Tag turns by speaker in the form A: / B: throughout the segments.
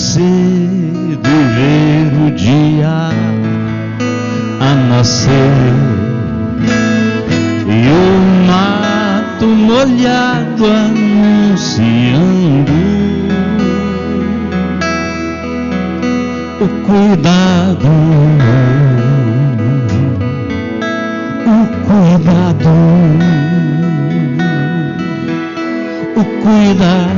A: cedo ver o dia a nascer e o mato molhado anunciando o cuidado, o cuidado, o cuidado.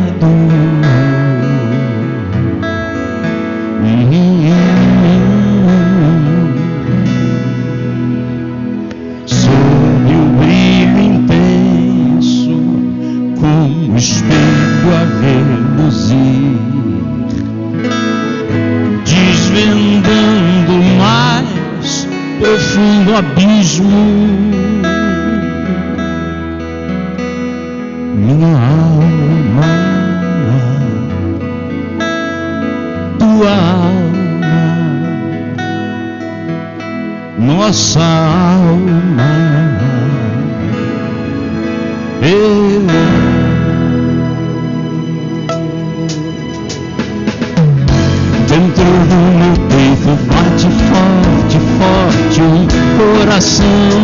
A: Sob o brilho intenso, como espelho a reluzir, desvendando o mais profundo abismo, minha alma, tua alma, nossa alma, dentro do meu peito bate forte, forte um coração.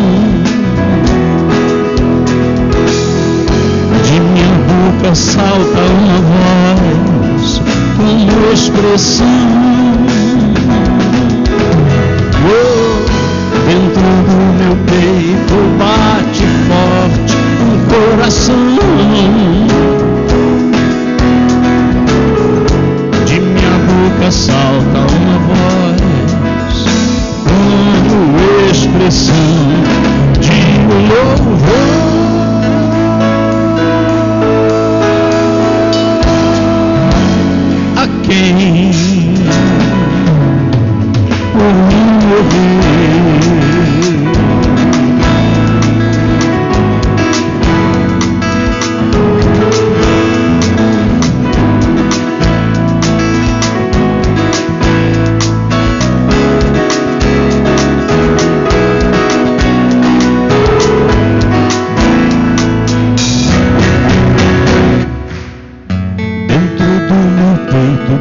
A: De minha boca salta uma voz como expressão. Dentro do meu peito bate forte um coração. De minha boca salta uma voz como expressão de louvor. A quem por mim morrer.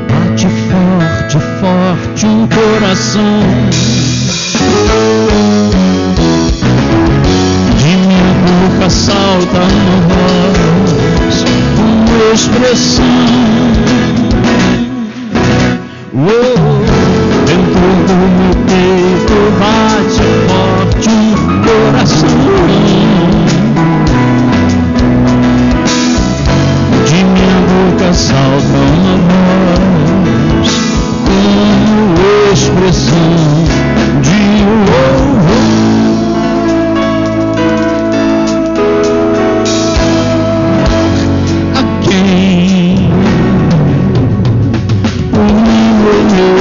A: Bate forte, forte um coração. De minha boca salta uma voz, uma expressão. Dentro do meu peito bate forte um coração. De minha boca salta uma voz como expressão de louvor. A quem por mim morrer.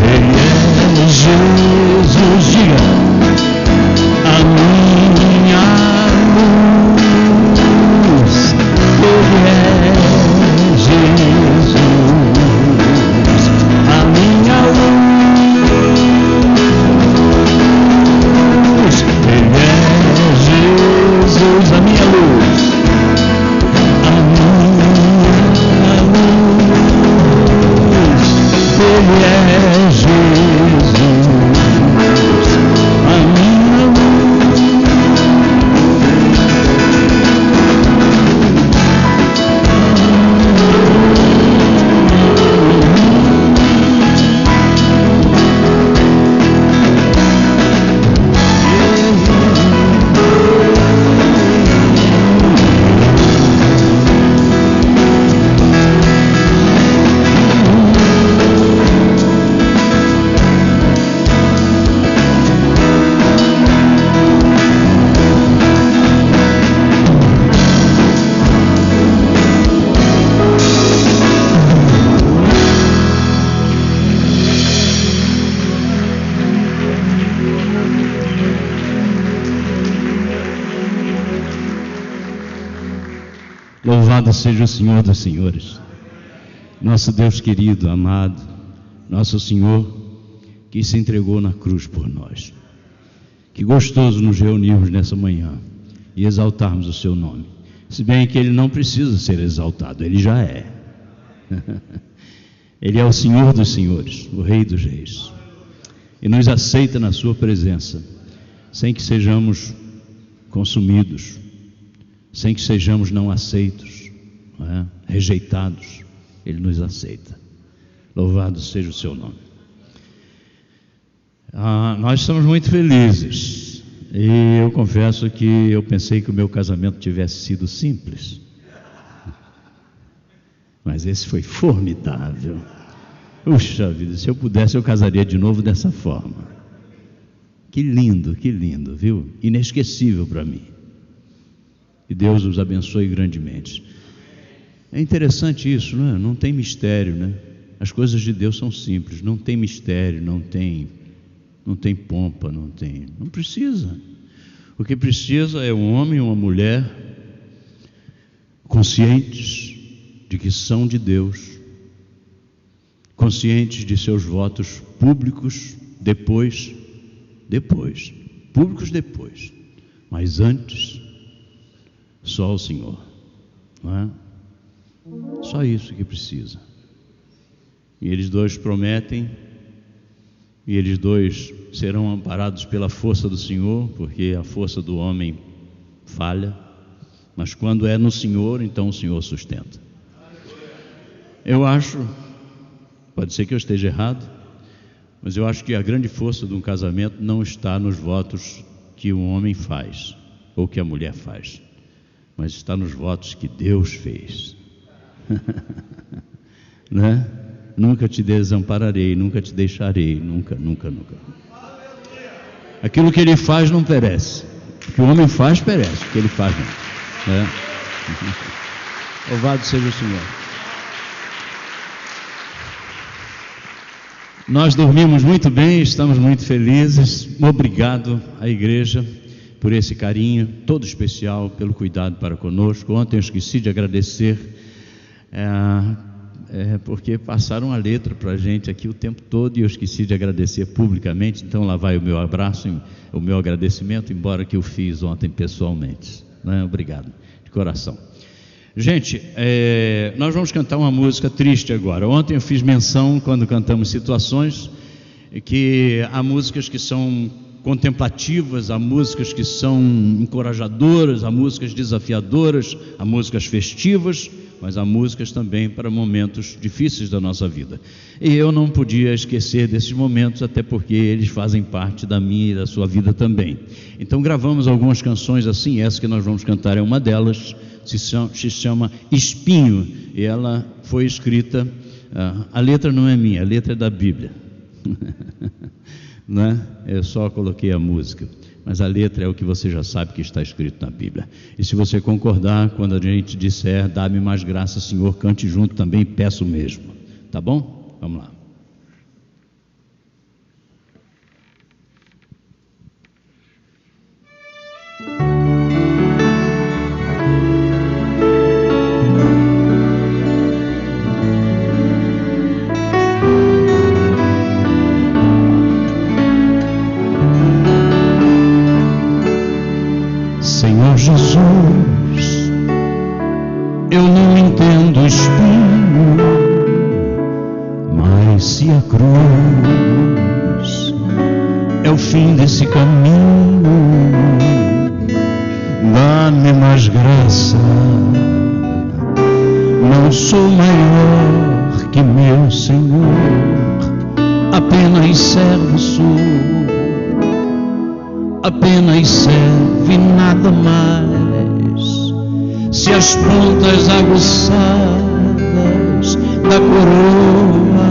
A: Ele é Jesus, diga, a minha luz. Ele é Jesus, a minha luz. Ele é Jesus, a minha luz, a minha luz. Ele é Jesus, a minha luz. Louvado seja o Senhor dos Senhores, nosso Deus querido, amado, nosso Senhor, que se entregou na cruz por nós. Que gostoso nos reunirmos nessa manhã e exaltarmos o seu nome. Se bem que Ele não precisa ser exaltado, Ele já é. Ele é o Senhor dos senhores, o Rei dos reis, e nos aceita na sua presença, sem que sejamos consumidos, sem que sejamos não aceitos, não é? Rejeitados. Ele nos aceita. Louvado seja o seu nome. Nós estamos muito felizes, e eu confesso que eu pensei que o meu casamento tivesse sido simples, mas esse foi formidável. Puxa vida, se eu pudesse eu casaria de novo dessa forma. Que lindo, viu? Inesquecível para mim. E Deus os abençoe grandemente. É interessante isso, não é? Não tem mistério, né? As coisas de Deus são simples, não tem mistério, não tem pompa, não precisa. O que precisa é um homem e uma mulher conscientes de que são de Deus, conscientes de seus votos públicos depois, públicos depois, mas antes, só o Senhor, não é? Só isso que precisa. E eles dois prometem, e eles dois serão amparados pela força do Senhor, porque a força do homem falha, mas quando é no Senhor, então o Senhor sustenta. Eu acho, pode ser que eu esteja errado, mas eu acho que a grande força de um casamento não está nos votos que o homem faz, ou que a mulher faz, mas está nos votos que Deus fez. Né? Nunca te desampararei, nunca te deixarei, nunca. Aquilo que ele faz não perece, o que o homem faz perece, o que ele faz não, né? Louvado seja o Senhor. Nós dormimos muito bem, estamos muito felizes. Obrigado à igreja por esse carinho todo especial, pelo cuidado para conosco. Ontem eu esqueci de agradecer, porque passaram a letra para a gente aqui o tempo todo, e eu esqueci de agradecer publicamente. Então lá vai o meu abraço, o meu agradecimento, embora que eu fiz ontem pessoalmente, né? Obrigado de coração. Gente, nós vamos cantar uma música triste agora. Ontem eu fiz menção, quando cantamos Situações, que há músicas que são contemplativas, há músicas que são encorajadoras, há músicas desafiadoras, há músicas festivas, mas há músicas também para momentos difíceis da nossa vida. E eu não podia esquecer desses momentos, até porque eles fazem parte da minha e da sua vida também. Então gravamos algumas canções assim, essa que nós vamos cantar é uma delas, se chama Espinho, e ela foi escrita, a letra não é minha, a letra é da Bíblia, né? Eu só coloquei a música, mas a letra é o que você já sabe que está escrito na Bíblia. E se você concordar, quando a gente disser, dá-me mais graça, Senhor, cante junto também, peço mesmo, tá bom? Vamos lá.
B: Senhor Jesus, eu não entendo o espinho, mas se a cruz é o fim desse caminho, dá-me mais graça. Não sou maior que meu Senhor, apenas servo sou, apenas serve e nada mais. Se as pontas aguçadas da coroa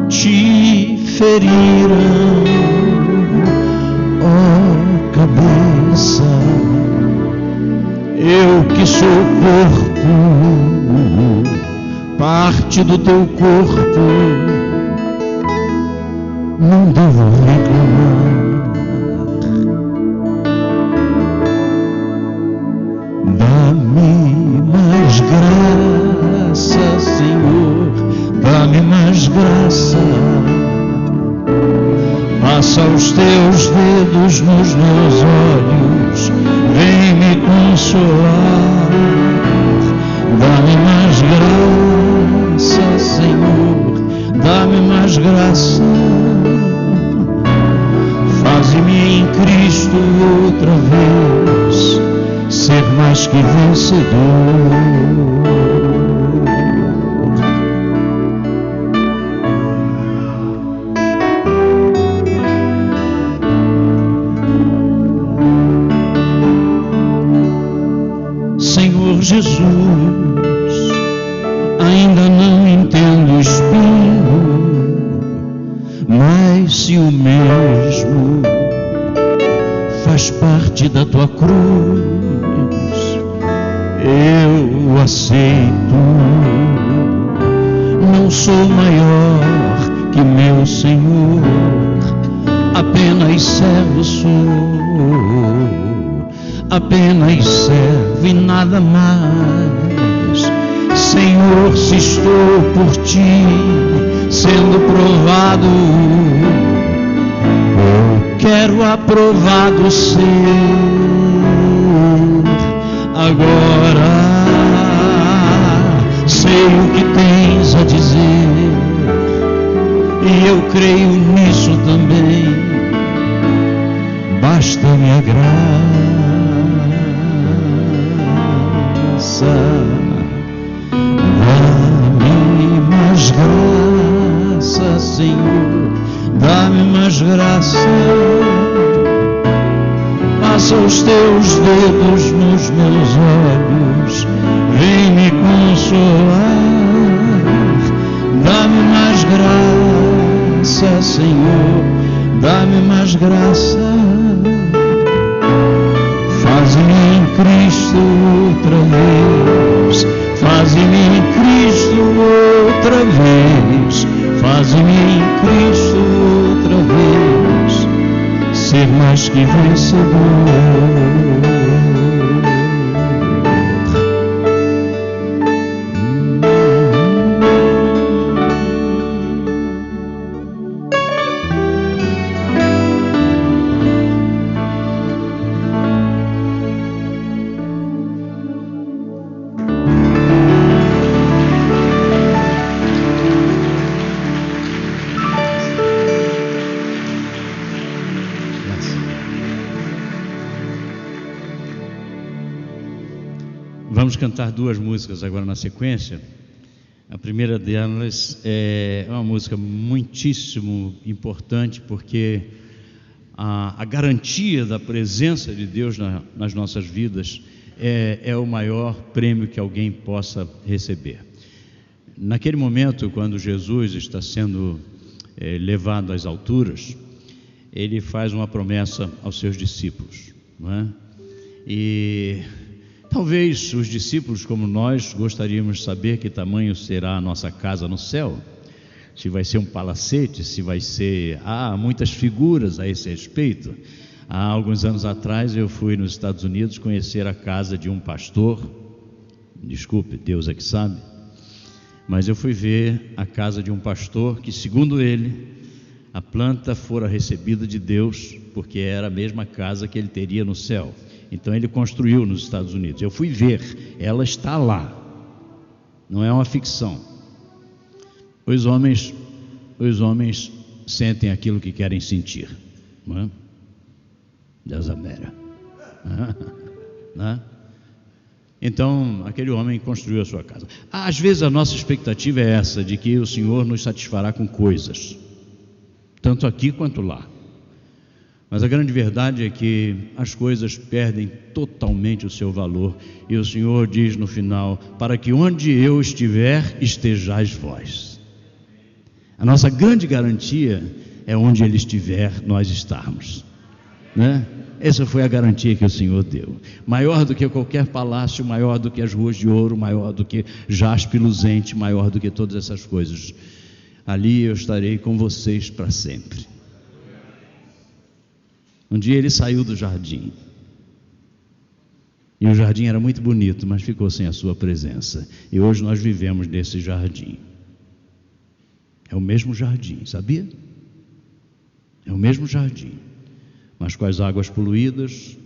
B: te feriram, ó cabeça, eu que sou corpo, parte do teu corpo, não devo reclamar. Dá-me mais graça, Senhor, dá-me mais graça. Passa os teus dedos nos meus olhos, vem me me consolar. Dá-me mais graça, Senhor, dá-me mais graça. Faze-me em Cristo outra vez ser mais que vencedor. Senhor Jesus, ainda não entendo o espinho, mas se o mesmo faz parte da tua cruz, eu aceito. Não sou maior que meu Senhor, apenas servo sou. Apenas servo e nada mais. Senhor, se estou por ti sendo provado, eu quero aprovado ser. Agora sei o que tens a dizer e eu creio nisso também. Basta-me a graça. Dá-me mais graça, Senhor, dá-me mais graça. Passa os teus dedos nos meus olhos, vem me consolar. Dá-me mais graça, Senhor, dá-me mais graça. Faze-me em Cristo outra vez, faze-me em Cristo outra vez, faze-me em Cristo outra vez ser mais que vencedor.
A: Vamos cantar duas músicas agora na sequência. A primeira delas é uma música muitíssimo importante, porque a garantia da presença de Deus nas nossas vidas é o maior prêmio que alguém possa receber. Naquele momento, quando Jesus está sendo levado às alturas, ele faz uma promessa aos seus discípulos, não é? E talvez os discípulos, como nós, gostaríamos de saber que tamanho será a nossa casa no céu. Se vai ser um palacete, se vai ser... Há muitas figuras a esse respeito. Há alguns anos atrás eu fui nos Estados Unidos conhecer a casa de um pastor. Desculpe, Deus é que sabe. Mas eu fui ver a casa de um pastor que, segundo ele, a planta fora recebida de Deus, porque era a mesma casa que ele teria no céu. Então ele construiu nos Estados Unidos. Eu fui ver, ela está lá, não é uma ficção. Os homens sentem aquilo que querem sentir, não é? Deus amera. Não é? Então aquele homem construiu a sua casa. Às vezes a nossa expectativa é essa, de que o Senhor nos satisfará com coisas, tanto aqui quanto lá. Mas a grande verdade é que as coisas perdem totalmente o seu valor. E o Senhor diz no final: para que onde eu estiver, estejais vós. A nossa grande garantia é onde Ele estiver, nós estarmos, né? Essa foi a garantia que o Senhor deu. Maior do que qualquer palácio, maior do que as ruas de ouro, maior do que jaspe luzente, maior do que todas essas coisas. Ali eu estarei com vocês para sempre. Um dia ele saiu do jardim, e o jardim era muito bonito, mas ficou sem a sua presença. E hoje nós vivemos nesse jardim. É o mesmo jardim, sabia? É o mesmo jardim, mas com as águas poluídas,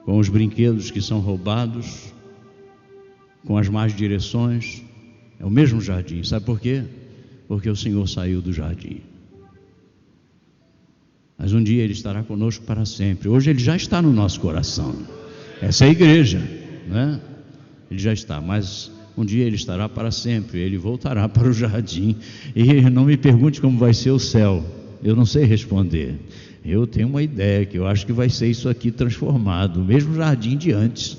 A: com os brinquedos que são roubados, com as más direções. É o mesmo jardim. Sabe por quê? Porque o Senhor saiu do jardim. Mas um dia Ele estará conosco para sempre. Hoje Ele já está no nosso coração. Essa é a igreja, né? Ele já está, mas um dia Ele estará para sempre. Ele voltará para o jardim. E não me pergunte como vai ser o céu. Eu não sei responder. Eu tenho uma ideia que eu acho que vai ser isso aqui transformado, o mesmo jardim de antes.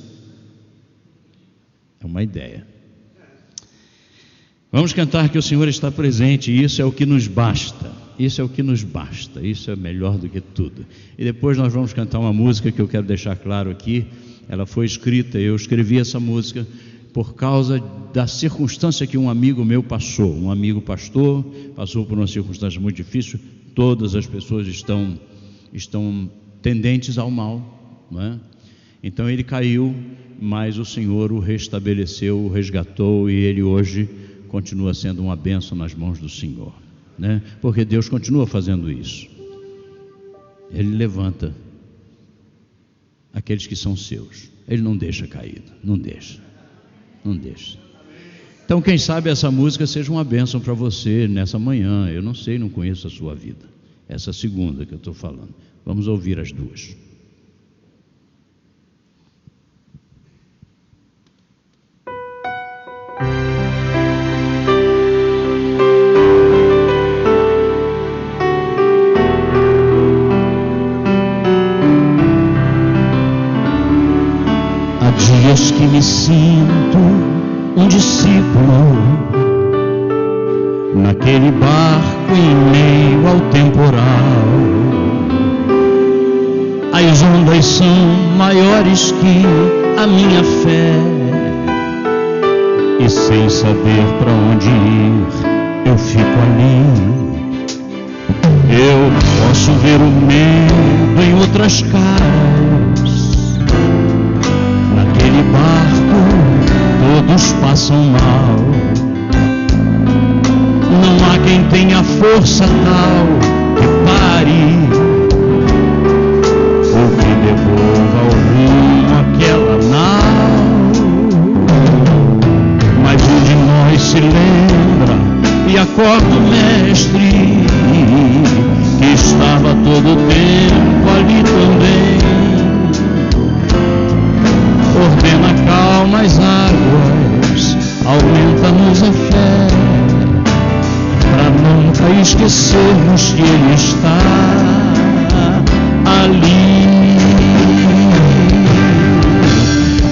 A: É uma ideia. Vamos cantar que o Senhor está presente, e isso é o que nos basta. Isso é o que nos basta, isso é melhor do que tudo. E depois nós vamos cantar uma música que eu quero deixar claro aqui. Ela foi escrita, eu escrevi essa música por causa da circunstância que um amigo meu passou. Um amigo pastor passou por uma circunstância muito difícil. Todas as pessoas estão tendentes ao mal, não é? Então ele caiu, mas o Senhor o restabeleceu, o resgatou, e ele hoje continua sendo uma bênção nas mãos do Senhor, né? Porque Deus continua fazendo isso. Ele levanta aqueles que são seus. Ele não deixa caído, não deixa. Então, quem sabe essa música seja uma bênção para você nessa manhã. Eu não sei, não conheço a sua vida. Essa segunda que eu estou falando. Vamos ouvir as duas.
B: Há dias que me sinto um discípulo naquele barco em meio ao temporal. As ondas são maiores que a minha fé, e sem saber para onde ir, eu fico ali. Eu posso ver o medo em outras caras. Naquele barco todos passam mal. Não há quem tenha força tal que pare ou que devolva ao rumo aquela nau. Mas um de nós se lembra e acorda o mestre, que estava todo o tempo ali também. Ordena calma as águas, aumenta-nos a fé, para nunca esquecermos que Ele está ali.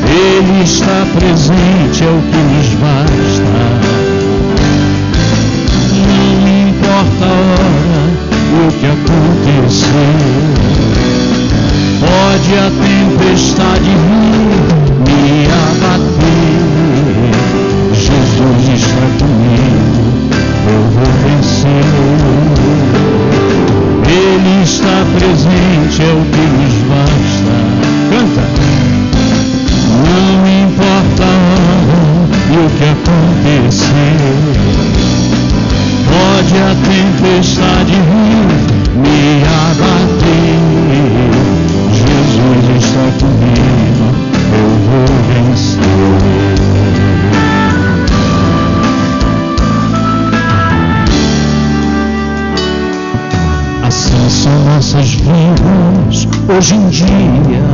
B: Ele está presente, é o que nos basta. Não importa a hora, o que acontecer. Pode a tempestade vir me abater, Jesus está comigo, eu vou vencer. Ele está presente, é o que nos basta. Canta! Não importa a hora e o que acontecer. Pode a tempestade vir me abater, Jesus está comigo, eu vou vencer. Assim são nossas vidas hoje em dia,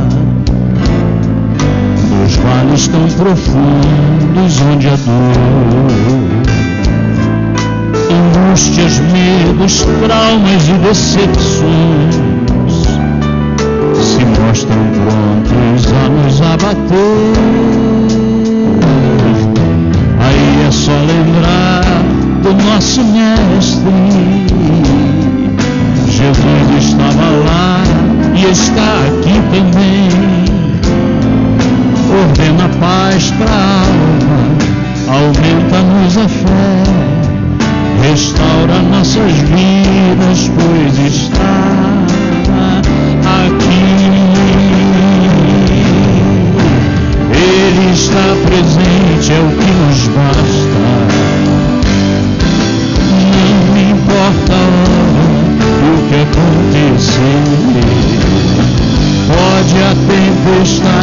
B: nos vales tão profundos onde a dor, angústias, medos, traumas e decepções se mostram prontos a nos abater. Aí é só lembrar do nosso mestre. Jesus estava lá e está aqui também. Ordena paz para a alma, aumenta-nos a fé, restaura nossas vidas, pois está aqui. Ele está presente, é o que nos basta. Não importa a hora, o que acontecer. Pode a tempestade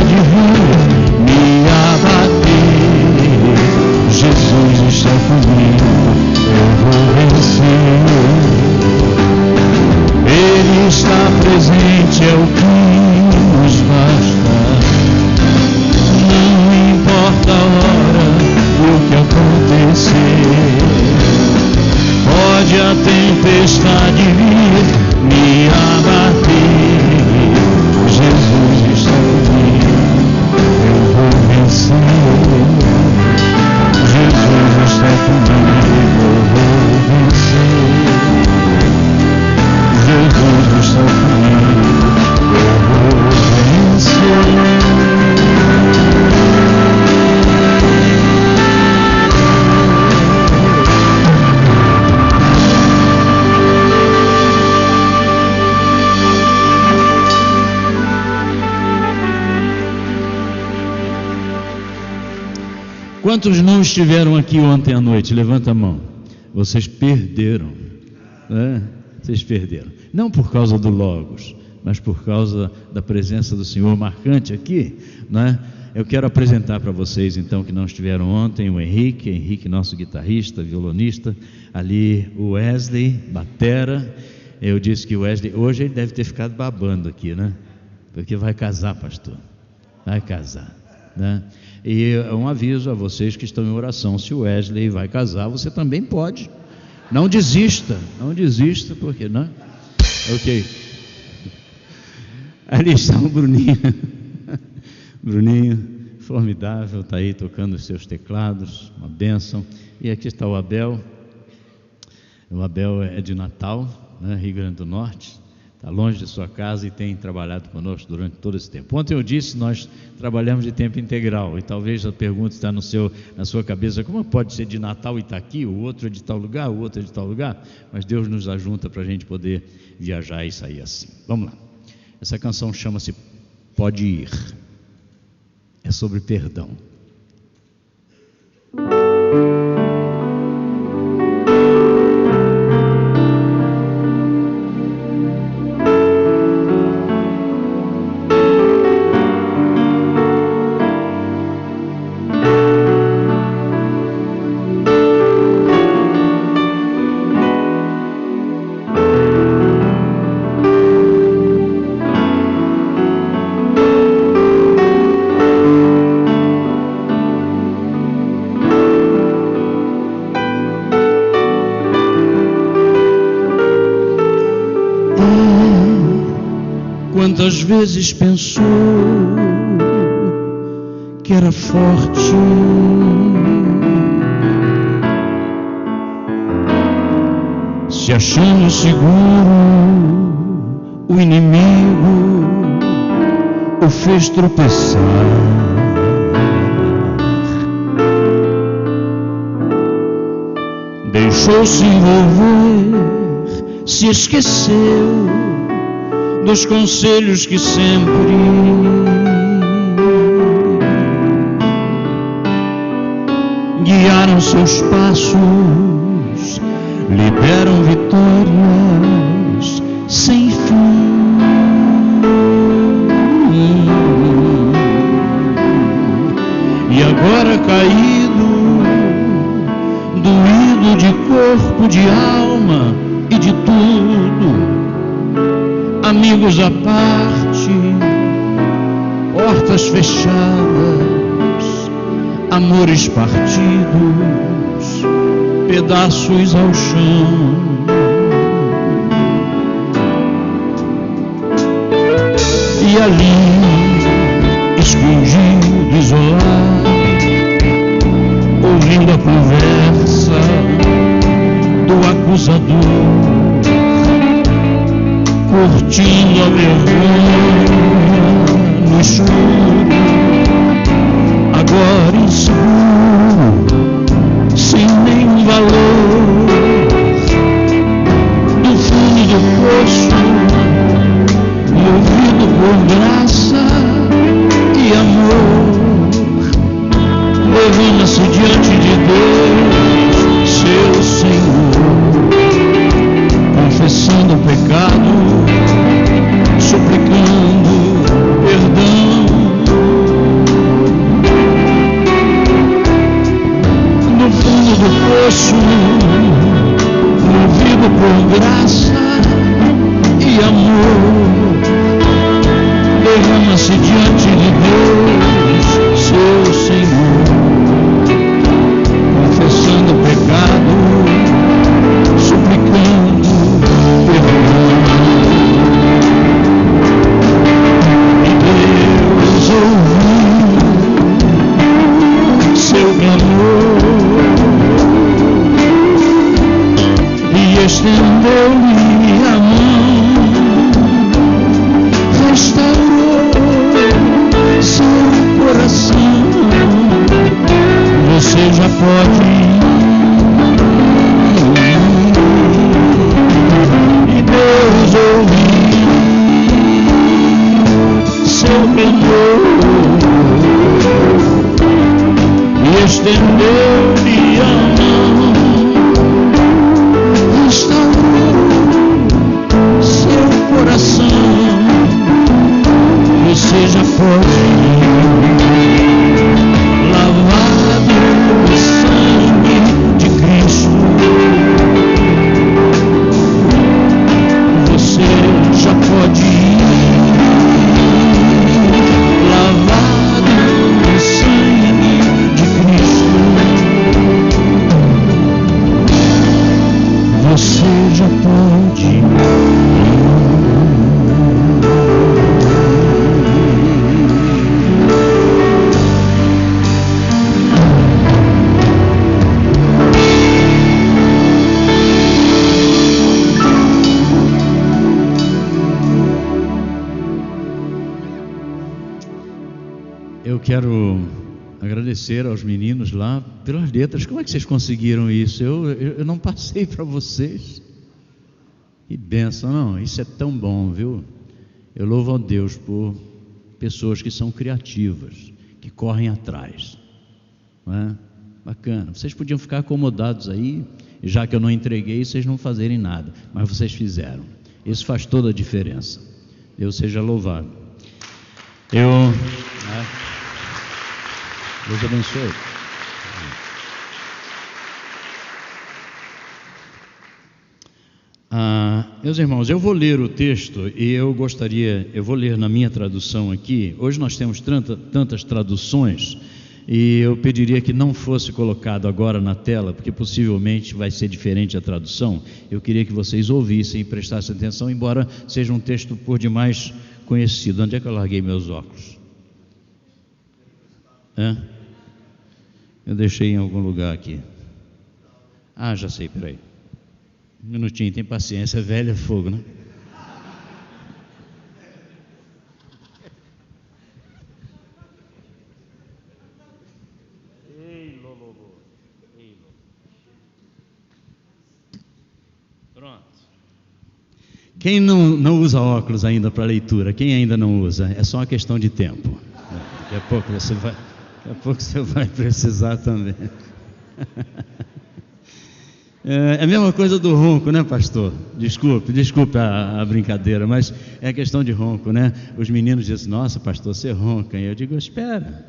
B: estar presente é o que nos basta. Não importa a hora e o que acontecer. Pode a tempestade vir me abater, Jesus está comigo, eu vou vencer. Jesus está comigo, eu vou vencer. Jesus está comigo, eu vou vencer. Quantos não estiveram aqui ontem à noite? Levanta a mão. Vocês perderam, né? Vocês perderam. Não por causa do Logos, mas por causa da presença do Senhor marcante aqui, né? Eu quero apresentar para vocês, então, que não estiveram ontem, o Henrique, nosso guitarrista, violonista, ali o Wesley, batera. Eu disse que o Wesley, hoje ele deve ter ficado babando aqui, né? Porque vai casar, pastor, vai casar, né? E um aviso a vocês que estão em oração: se o Wesley vai casar, você também pode. Não desista, porque não. Ok. Ali está o Bruninho. Bruninho, formidável, está aí tocando os seus teclados, uma bênção. E aqui está o Abel. O Abel é de Natal, né, Rio Grande do Norte. Está longe de sua casa e tem trabalhado conosco durante todo esse tempo. Ontem eu disse, nós trabalhamos de tempo integral, e talvez a pergunta está na sua cabeça: como pode ser de Natal e está aqui, o outro é de tal lugar, o outro é de tal lugar? Mas Deus nos ajunta para a gente poder viajar e sair assim. Vamos lá. Essa canção chama-se Pode Ir. É sobre perdão. Quantas vezes pensou que era forte, se achando seguro, o inimigo o fez tropeçar. Deixou-se envolver, se esqueceu dos conselhos que sempre guiaram seus passos, lhe deram vitórias sem fim. E agora caído, doído de corpo, de alma e de tudo, amigos à parte, portas fechadas, amores partidos, pedaços ao chão. E ali, escondido, isolado, ouvindo a conversa do acusador, curtindo a vergonha no escuro, agora inseguro, sem nenhum valor, do fundo do poço, movido por graça e amor, levando-se diante de Deus, seu Senhor, confessando o pecado, suplicando perdão. No fundo do poço, movido por graça e amor, derrama-se diante de Deus, seu Senhor, confessando o pecado, suplicando perdão. E Deus ouviu seu clamor e estendeu-lhe a mão, restaurou seu coração. Você já pode ir. E Deus ouviu seu clamor e estendeu-lhe a mão, restaurou seu coração. Você já pode ir, lavado no sangue de Cristo. Você já pode ir, lavado no sangue de Cristo. Você já pode ir. Eu quero agradecer aos meninos lá pelas letras. Como é que vocês conseguiram isso? Eu não passei para vocês. Que bênção, não? Isso é tão bom, viu? Eu louvo a Deus por pessoas que são criativas, que correm atrás. Não é? Bacana. Vocês podiam ficar acomodados aí, e já que eu não entreguei, vocês não fazerem nada, mas vocês fizeram. Isso faz toda a diferença. Deus seja louvado. Deus abençoe. Meus irmãos, eu vou ler o texto e eu vou ler na minha tradução aqui. Hoje nós temos tantas traduções e eu pediria que não fosse colocado agora na tela, porque possivelmente vai ser diferente a tradução. Eu queria que vocês ouvissem e prestassem atenção, embora seja um texto por demais conhecido. Onde é que eu larguei meus óculos? Eu deixei em algum lugar aqui. Já sei, peraí. Um minutinho, tem paciência, velho é fogo, né? Pronto. Quem não usa óculos ainda para leitura? Quem ainda não usa? É só uma questão de tempo. Daqui a pouco você vai precisar também. É a mesma coisa do ronco, né, pastor? Desculpe a brincadeira, mas é questão de ronco, né? Os meninos dizem, nossa, pastor, você ronca. E eu digo, espera.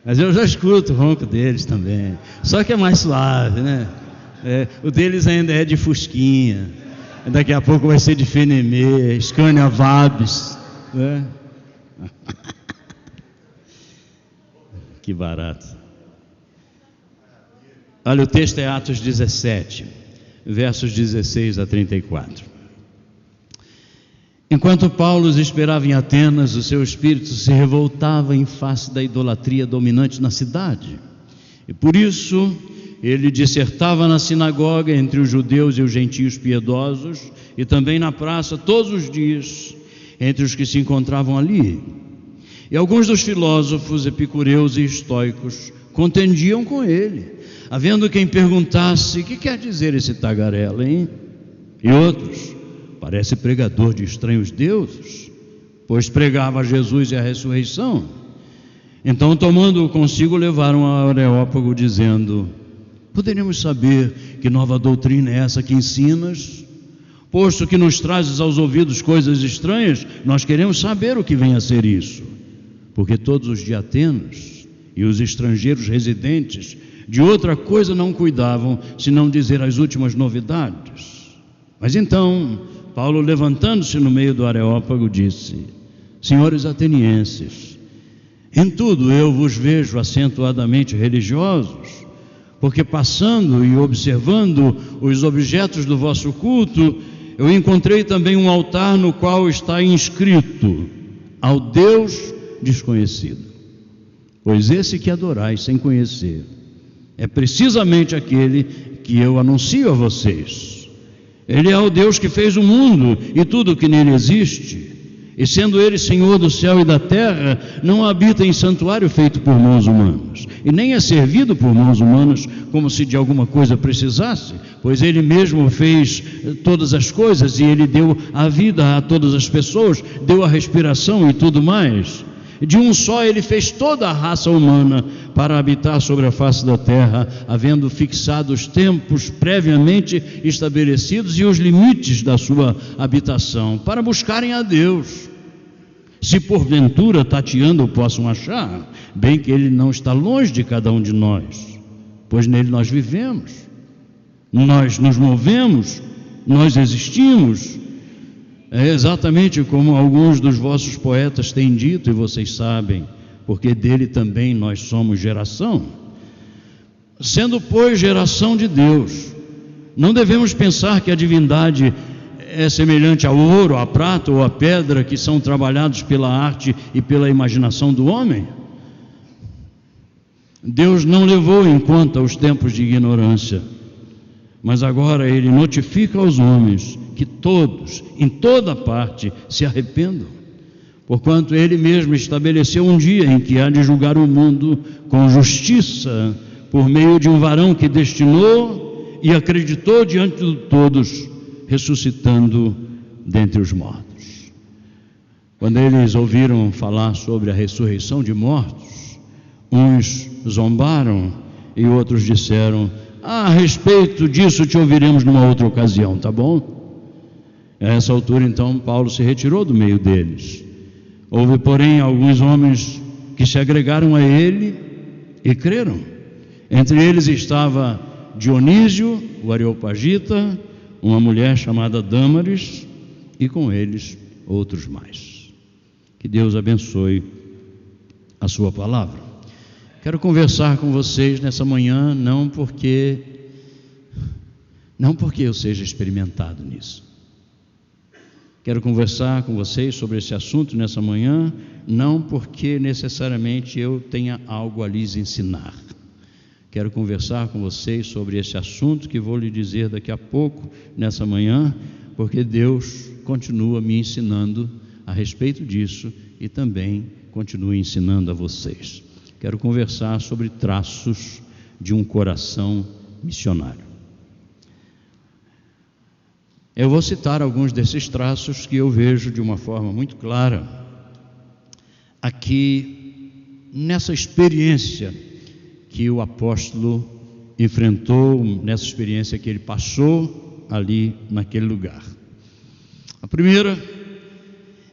B: Mas eu já escuto o ronco deles também. Só que é mais suave, né? O deles ainda é de fusquinha. Daqui a pouco vai ser de Fenemê, Scania Vabis, né? Que barato. Olha, o texto é Atos 17, versos 16 a 34. Enquanto Paulo os esperava em Atenas, o seu espírito se revoltava em face da idolatria dominante na cidade. E por isso ele dissertava na sinagoga entre os judeus e os gentios piedosos, e também na praça todos os dias, entre os que se encontravam ali. E alguns dos filósofos epicureus e estoicos contendiam com ele, havendo quem perguntasse, que quer dizer esse tagarela, hein? E outros, parece pregador de estranhos deuses, pois pregava Jesus e a ressurreição. Então, tomando-o consigo, levaram a Areópago, dizendo, poderíamos saber que nova doutrina é essa que ensinas? Posto que nos trazes aos ouvidos coisas estranhas, nós queremos saber o que vem a ser isso. Porque todos os de Atenas e os estrangeiros residentes de outra coisa não cuidavam, senão dizer as últimas novidades. Mas então, Paulo, levantando-se no meio do Areópago, disse: senhores atenienses, em tudo eu vos vejo acentuadamente religiosos, porque passando e observando os objetos do vosso culto, eu encontrei também um altar no qual está inscrito: ao Deus desconhecido. Pois esse que adorais sem conhecer é precisamente aquele que eu anuncio a vocês. Ele é o Deus que fez o mundo e tudo o que nele existe, e sendo Ele Senhor do céu e da terra, não habita em santuário feito por mãos humanas, e nem é servido por mãos humanas como se de alguma coisa precisasse, pois Ele mesmo fez todas as coisas, e Ele deu a vida a todas as pessoas, deu a respiração e tudo mais. De um só Ele fez toda a raça humana para habitar sobre a face da terra, havendo fixado os tempos previamente estabelecidos e os limites da sua habitação, para buscarem a Deus. Se porventura tateando o possam achar, bem que Ele não está longe de cada um de nós, pois nele nós vivemos, nós nos movemos, nós existimos. É exatamente como alguns dos vossos poetas têm dito, e vocês sabem, porque dele também nós somos geração. Sendo, pois, geração de Deus, não devemos pensar que a divindade é semelhante ao ouro, à prata ou à pedra, que são trabalhados pela arte e pela imaginação do homem. Deus não levou em conta os tempos de ignorância, mas agora Ele notifica aos homens que todos, em toda parte, se arrependam, porquanto Ele mesmo estabeleceu um dia em que há de julgar o mundo com justiça, por meio de um varão que destinou e acreditou diante de todos, ressuscitando dentre os mortos. Quando eles ouviram falar sobre a ressurreição de mortos, uns zombaram e outros disseram: a respeito disso te ouviremos numa outra ocasião, tá bom? A essa altura, então, Paulo se retirou do meio deles. Houve, porém, alguns homens que se agregaram a ele e creram. Entre eles estava Dionísio, o Areopagita, uma mulher chamada Dâmaris, e com eles outros mais. Que Deus abençoe a sua palavra. Quero conversar com vocês nessa manhã, não porque eu seja experimentado nisso. Quero conversar com vocês sobre esse assunto nessa manhã, não porque necessariamente eu tenha algo a lhes ensinar. Quero conversar com vocês sobre esse assunto que vou lhe dizer daqui a pouco, nessa manhã, porque Deus continua me ensinando a respeito disso e também continua ensinando a vocês. Quero conversar sobre traços de um coração missionário. Eu vou citar alguns desses traços que eu vejo de uma forma muito clara aqui nessa experiência que o apóstolo enfrentou, nessa experiência que ele passou ali naquele lugar. A primeira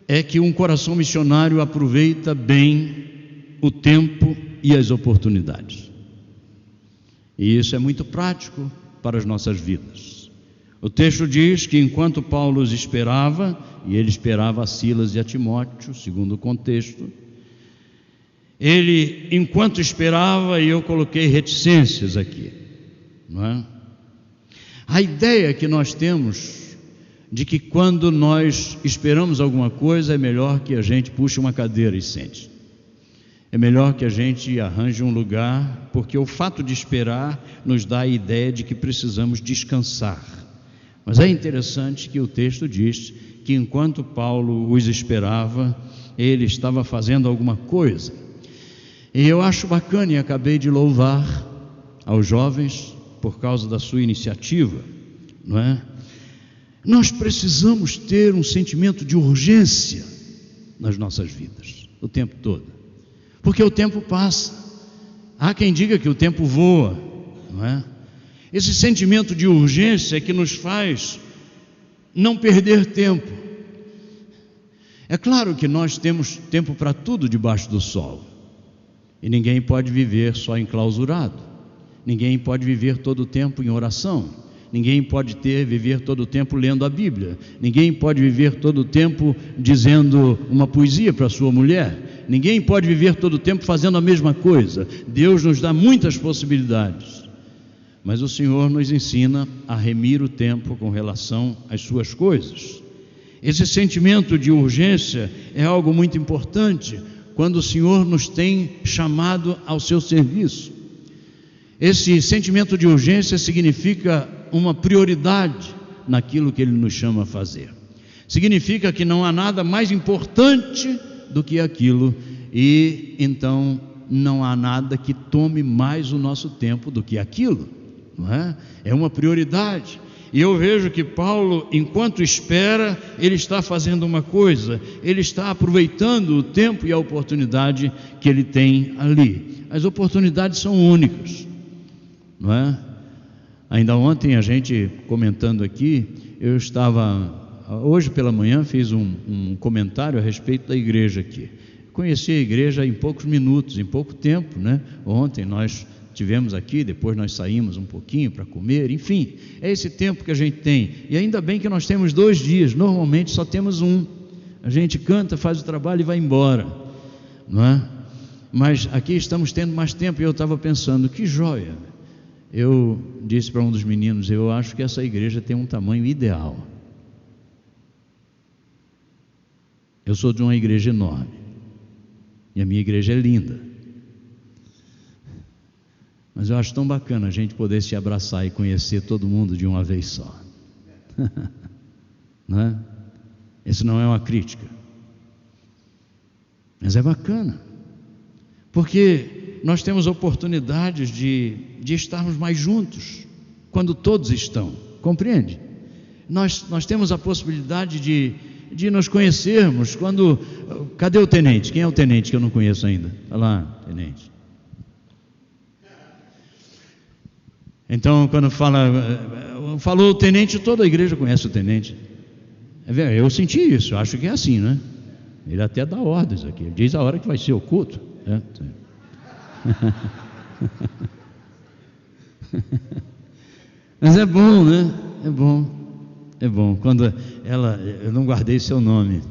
B: é que um coração missionário aproveita bem o tempo e as oportunidades. E isso é muito prático para as nossas vidas. O texto diz que enquanto Paulo os esperava, e ele esperava a Silas e a Timóteo, segundo o contexto, ele, enquanto esperava, e eu coloquei reticências aqui, não é? A ideia que nós temos de que quando nós esperamos alguma coisa, é melhor que a gente puxe uma cadeira e sente. É melhor que a gente arranje um lugar, porque o fato de esperar nos dá a ideia de que precisamos descansar. Mas é interessante que o texto diz que enquanto Paulo os esperava, ele estava fazendo alguma coisa. E eu acho bacana, e acabei de louvar aos jovens por causa da sua iniciativa, não é? Nós precisamos ter um sentimento de urgência nas nossas vidas, o tempo todo, porque o tempo passa. Há quem diga que o tempo voa, não é? Esse sentimento de urgência é que nos faz não perder tempo. É claro que nós temos tempo para tudo debaixo do sol, e ninguém pode viver só enclausurado, ninguém pode viver todo o tempo em oração,
A: Ninguém pode viver todo o tempo lendo a Bíblia. Ninguém pode viver todo o tempo dizendo uma poesia para sua mulher. Ninguém pode viver todo o tempo fazendo a mesma coisa. Deus nos dá muitas possibilidades. Mas o Senhor nos ensina a remir o tempo com relação às suas coisas. Esse sentimento de urgência é algo muito importante quando o Senhor nos tem chamado ao seu serviço. Esse sentimento de urgência significa uma prioridade naquilo que Ele nos chama a fazer. Significa que não há nada mais importante do que aquilo, e então não há nada que tome mais o nosso tempo do que aquilo, não é? É uma prioridade. E eu vejo que Paulo, enquanto espera, ele está fazendo uma coisa, ele está aproveitando o tempo e a oportunidade que ele tem ali. As oportunidades são únicas, não é? Ainda ontem, a gente comentando aqui, hoje pela manhã fiz um comentário a respeito da igreja aqui. Conheci a igreja em poucos minutos, em pouco tempo, né? Ontem nós tivemos aqui, depois nós saímos um pouquinho para comer, enfim, é esse tempo que a gente tem. E ainda bem que nós temos 2 dias, normalmente só temos um. A gente canta, faz o trabalho e vai embora, não é? Mas aqui estamos tendo mais tempo, e eu estava pensando, que joia. Eu disse para um dos meninos, eu acho que essa igreja tem um tamanho ideal. Eu sou de uma igreja enorme, e a minha igreja é linda, mas eu acho tão bacana a gente poder se abraçar e conhecer todo mundo de uma vez só. Não é? Isso não é uma crítica, mas é bacana, porque nós temos oportunidades de estarmos mais juntos, quando todos estão, compreende? Nós temos a possibilidade de nos conhecermos, cadê o tenente? Quem é o tenente que eu não conheço ainda? Olha lá, tenente. Então, quando falou o tenente, toda a igreja conhece o tenente. Eu senti isso, acho que é assim, né? Ele até dá ordens aqui, ele diz a hora que vai ser o culto. Mas é bom, né? É bom. Quando eu não guardei seu nome,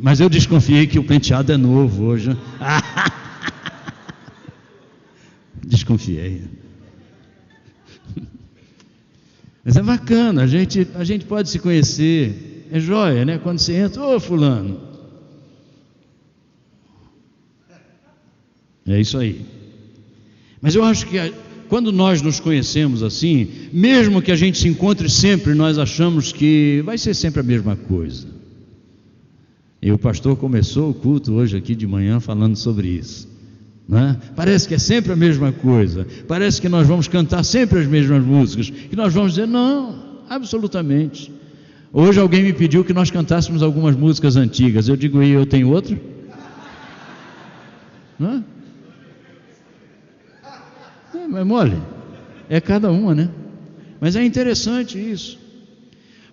A: mas eu desconfiei que o penteado é novo hoje. Desconfiei. Mas é bacana, a gente pode se conhecer, é joia, né? Quando você entra, ô fulano, é isso aí. Mas eu acho que quando nós nos conhecemos assim, mesmo que a gente se encontre sempre, nós achamos que vai ser sempre a mesma coisa. E o pastor começou o culto hoje aqui de manhã falando sobre isso, né? Parece que é sempre a mesma coisa, parece que nós vamos cantar sempre as mesmas músicas, que nós vamos dizer, não, absolutamente. Hoje alguém me pediu que nós cantássemos algumas músicas antigas, eu digo, e eu tenho outra? Não é mole? É cada uma, né? Mas é interessante isso.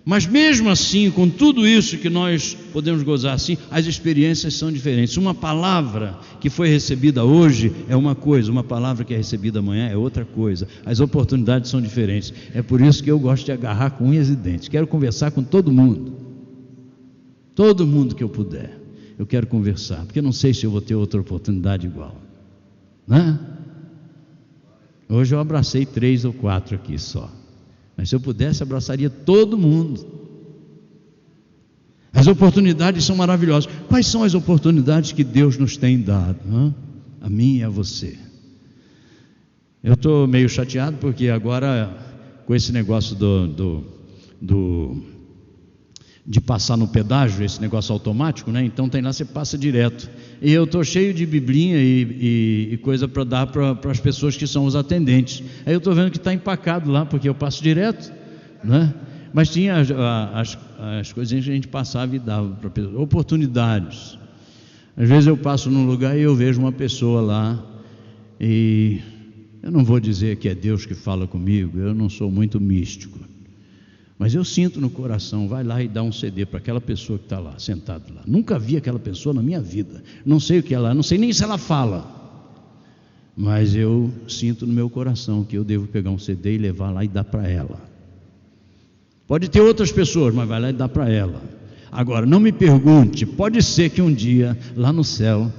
A: Mas mesmo assim, com tudo isso que nós podemos gozar assim, as experiências são diferentes. Uma palavra que foi recebida hoje é uma coisa, uma palavra que é recebida amanhã é outra coisa. As oportunidades são diferentes. É por isso que eu gosto de agarrar com unhas e dentes. Quero conversar com todo mundo que eu puder. Eu quero conversar, porque eu não sei se eu vou ter outra oportunidade igual, né? Hoje eu abracei 3 ou 4 aqui só, mas se eu pudesse, abraçaria todo mundo. As oportunidades são maravilhosas. Quais são as oportunidades que Deus nos tem dado, a mim e a você? Eu estou meio chateado porque agora, com esse negócio de passar no pedágio, esse negócio automático, né? Então tem lá, você passa direto. E eu estou cheio de biblinha e coisa para dar para as pessoas que são os atendentes. Aí eu estou vendo que está empacado lá, porque eu passo direto, né? Mas tinha as coisinhas que a gente passava e dava para pessoas, oportunidades. Às vezes eu passo num lugar e eu vejo uma pessoa lá, e eu não vou dizer que é Deus que fala comigo, eu não sou muito místico, mas eu sinto no coração, vai lá e dá um CD para aquela pessoa que está lá, sentada lá. Nunca vi aquela pessoa na minha vida, não sei o que ela, não sei nem se ela fala, mas eu sinto no meu coração que eu devo pegar um CD e levar lá e dar para ela.
B: Pode ter outras pessoas, mas vai lá e dá para ela. Agora, não me pergunte, pode ser que um dia, lá no céu,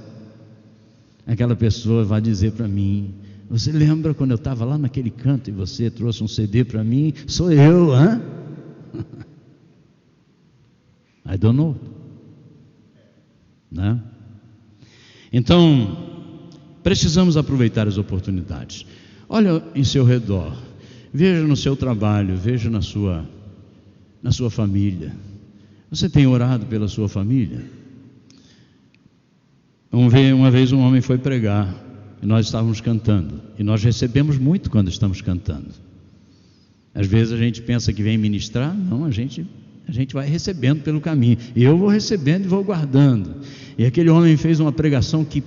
B: aquela pessoa vai dizer para mim: você lembra quando eu estava lá naquele canto e você trouxe um CD para mim? Sou eu, hã? I don't know. Né? Então, precisamos aproveitar as oportunidades. Olha em seu redor, veja no seu trabalho, veja na sua família. Você tem orado pela sua família? Uma vez um homem foi pregar e nós estávamos cantando, e nós recebemos muito quando estamos cantando. Às vezes a gente pensa que vem ministrar, não, a gente vai recebendo pelo caminho, e eu vou recebendo e vou guardando. E aquele homem fez uma pregação que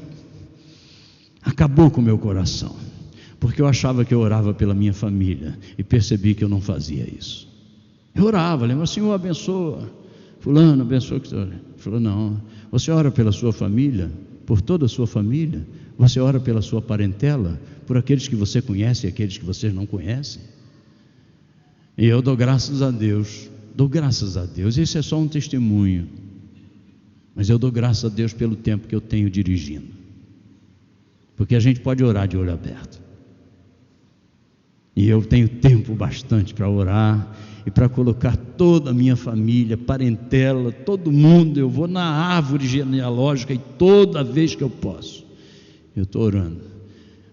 B: acabou com o meu coração, porque eu achava que eu orava pela minha família e percebi que eu não fazia isso. Eu orava, lembra, Senhor abençoa fulano, abençoa que ele falou: não, você ora pela sua família, por toda a sua família, você ora pela sua parentela, por aqueles que você conhece e aqueles que vocês não conhecem. E eu dou graças a Deus, isso é só um testemunho, mas eu dou graças a Deus pelo tempo que eu tenho dirigindo, porque a gente pode orar de olho aberto, e eu tenho tempo bastante para orar e para colocar toda a minha família, parentela, todo mundo. Eu vou na árvore genealógica e toda vez que eu posso, eu estou orando,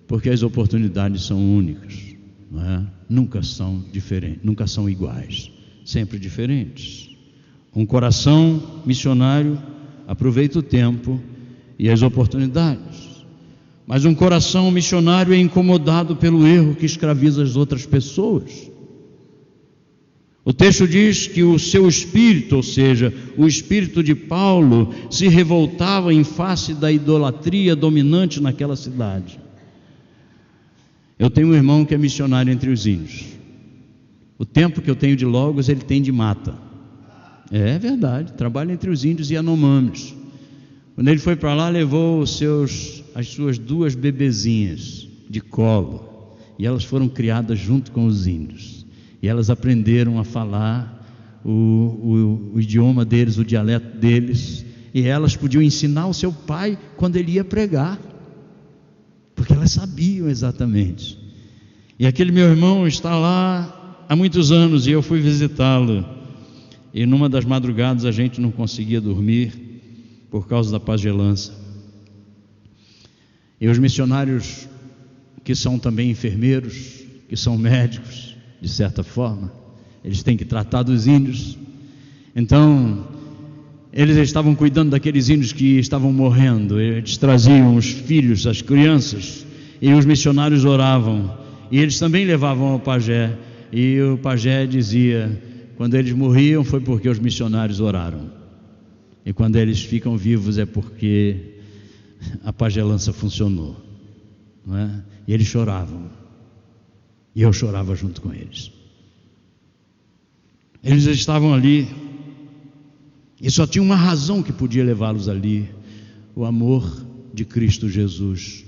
B: porque as oportunidades são únicas, não é? Nunca são diferentes, nunca são iguais, sempre diferentes. Um coração missionário aproveita o tempo e as oportunidades, mas um coração missionário é incomodado pelo erro que escraviza as outras pessoas. O texto diz que o seu espírito, ou seja, o espírito de Paulo, se revoltava em face da idolatria dominante naquela cidade. Eu tenho um irmão que é missionário entre os índios. O tempo que eu tenho de Logos, ele tem de Mata. É verdade, trabalha entre os índios e Yanomamis. Quando ele foi para lá, levou as suas 2 bebezinhas de colo, e elas foram criadas junto com os índios, e elas aprenderam a falar o idioma deles, o dialeto deles, e elas podiam ensinar o seu pai quando ele ia pregar, porque elas sabiam exatamente. E aquele meu irmão está lá há muitos anos, e eu fui visitá-lo, e numa das madrugadas a gente não conseguia dormir por causa da pagelança. E os missionários, que são também enfermeiros, que são médicos, de certa forma, eles têm que tratar dos índios. Então, eles estavam cuidando daqueles índios que estavam morrendo. Eles traziam os filhos, as crianças, e os missionários oravam, e eles também levavam ao pajé, e o pajé dizia: quando eles morriam foi porque os missionários oraram, e quando eles ficam vivos é porque a pagelança funcionou, não é? E eles choravam, e eu chorava junto com eles. Eles estavam ali, e só tinha uma razão que podia levá-los ali: o amor de Cristo Jesus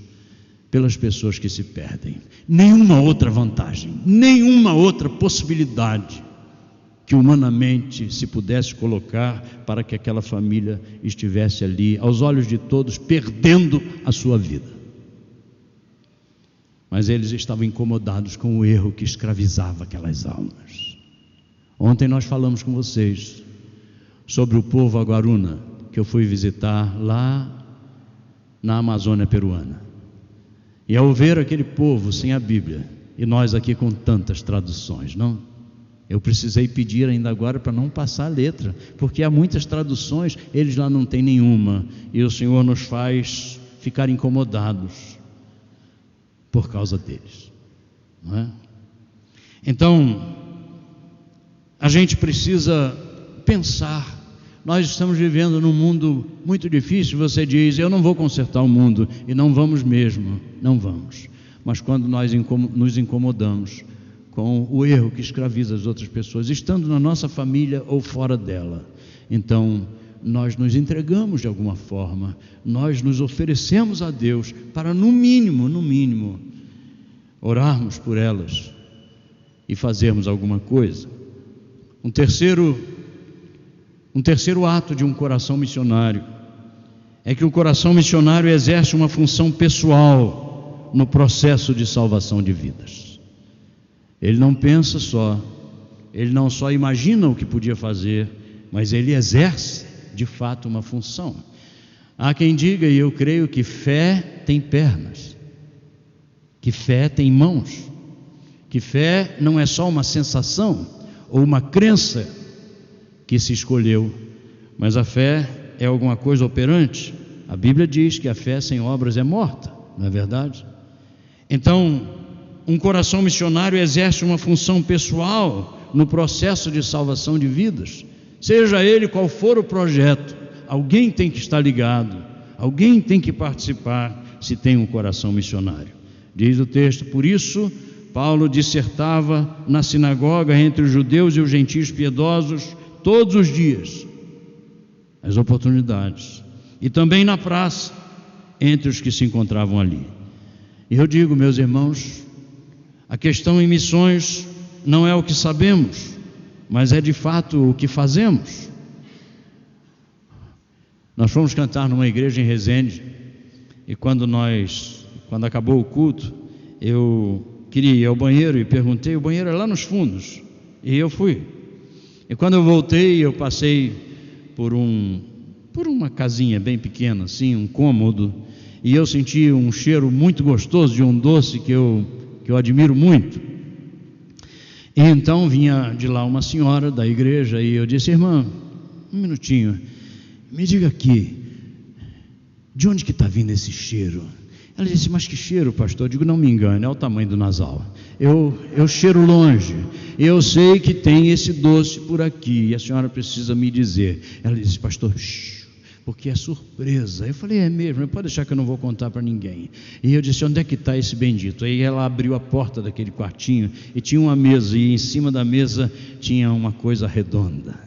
B: pelas pessoas que se perdem. Nenhuma outra vantagem, nenhuma outra possibilidade que humanamente se pudesse colocar para que aquela família estivesse ali, aos olhos de todos, perdendo a sua vida. Mas eles estavam incomodados com o erro que escravizava aquelas almas. Ontem nós falamos com vocês sobre o povo Aguaruna, que eu fui visitar lá na Amazônia peruana. E ao ver aquele povo sem a Bíblia, e nós aqui com tantas traduções, não? Eu precisei pedir ainda agora para não passar a letra, porque há muitas traduções, eles lá não têm nenhuma, e o Senhor nos faz ficar incomodados por causa deles, não é? Então, a gente precisa pensar. Nós estamos vivendo num mundo muito difícil. Você diz: eu não vou consertar o mundo, e não vamos mesmo, não vamos. Mas quando nós nos incomodamos com o erro que escraviza as outras pessoas, estando na nossa família ou fora dela, então nós nos entregamos de alguma forma, nós nos oferecemos a Deus para no mínimo, orarmos por elas e fazermos alguma coisa. Um terceiro ato de um coração missionário é que o coração missionário exerce uma função pessoal no processo de salvação de vidas. Ele não pensa só, ele não só imagina o que podia fazer, mas ele exerce de fato uma função. Há quem diga, e eu creio, que fé tem pernas, que fé tem mãos, que fé não é só uma sensação ou uma crença que se escolheu, mas a fé é alguma coisa operante. A Bíblia diz que a fé sem obras é morta, não é verdade? Então, um coração missionário exerce uma função pessoal no processo de salvação de vidas, seja ele qual for o projeto. Alguém tem que estar ligado, alguém tem que participar se tem um coração missionário. Diz o texto: por isso Paulo dissertava na sinagoga entre os judeus e os gentios piedosos todos os dias, as oportunidades, e também na praça, entre os que se encontravam ali. E eu digo, meus irmãos, a questão em missões não é o que sabemos, mas é de fato o que fazemos. Nós fomos cantar numa igreja em Resende, e quando acabou o culto, eu queria ir ao banheiro e perguntei, o banheiro é lá nos fundos, e eu fui. E quando eu voltei, eu passei por uma casinha bem pequena, assim, um cômodo, e eu senti um cheiro muito gostoso de um doce que eu admiro muito. E então vinha de lá uma senhora da igreja, e eu disse: irmã, um minutinho, me diga aqui, de onde que está vindo esse cheiro? Ela disse: mas que cheiro, pastor? Eu digo: não me engane, é o tamanho do nasal. Eu cheiro longe, eu sei que tem esse doce por aqui, e a senhora precisa me dizer. Ela disse: pastor, porque é surpresa. Eu falei: é mesmo? Pode deixar que eu não vou contar para ninguém. E eu disse: onde é que está esse bendito? Aí ela abriu a porta daquele quartinho, e tinha uma mesa, e em cima da mesa tinha uma coisa redonda,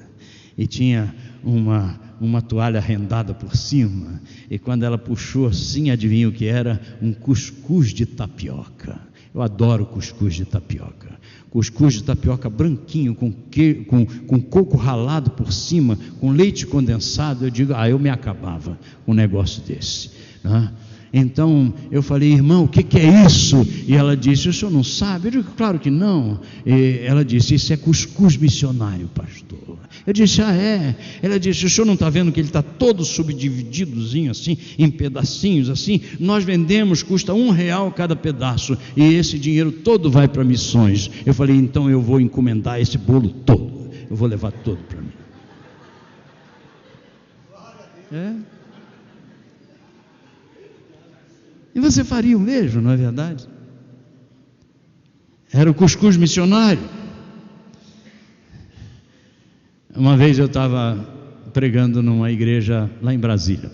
B: e tinha uma toalha rendada por cima, e quando ela puxou assim, adivinha o que era? Um cuscuz de tapioca. Eu adoro cuscuz de tapioca. Cuscuz de tapioca branquinho, com coco ralado por cima, com leite condensado. Eu digo: eu me acabava com um negócio desse, né? Então eu falei: irmão, o que é isso? E ela disse: o senhor não sabe? Eu digo: claro que não. E ela disse: isso é cuscuz missionário, pastor. Eu disse: é? Ela disse: o senhor não está vendo que ele está todo subdivididozinho assim, em pedacinhos assim? Nós vendemos, custa R$1 cada pedaço, e esse dinheiro todo vai para missões. Eu falei: então eu vou encomendar esse bolo todo, eu vou levar todo para mim. E você faria o mesmo, não é verdade? Era o cuscuz missionário. Uma vez eu estava pregando numa igreja lá em Brasília,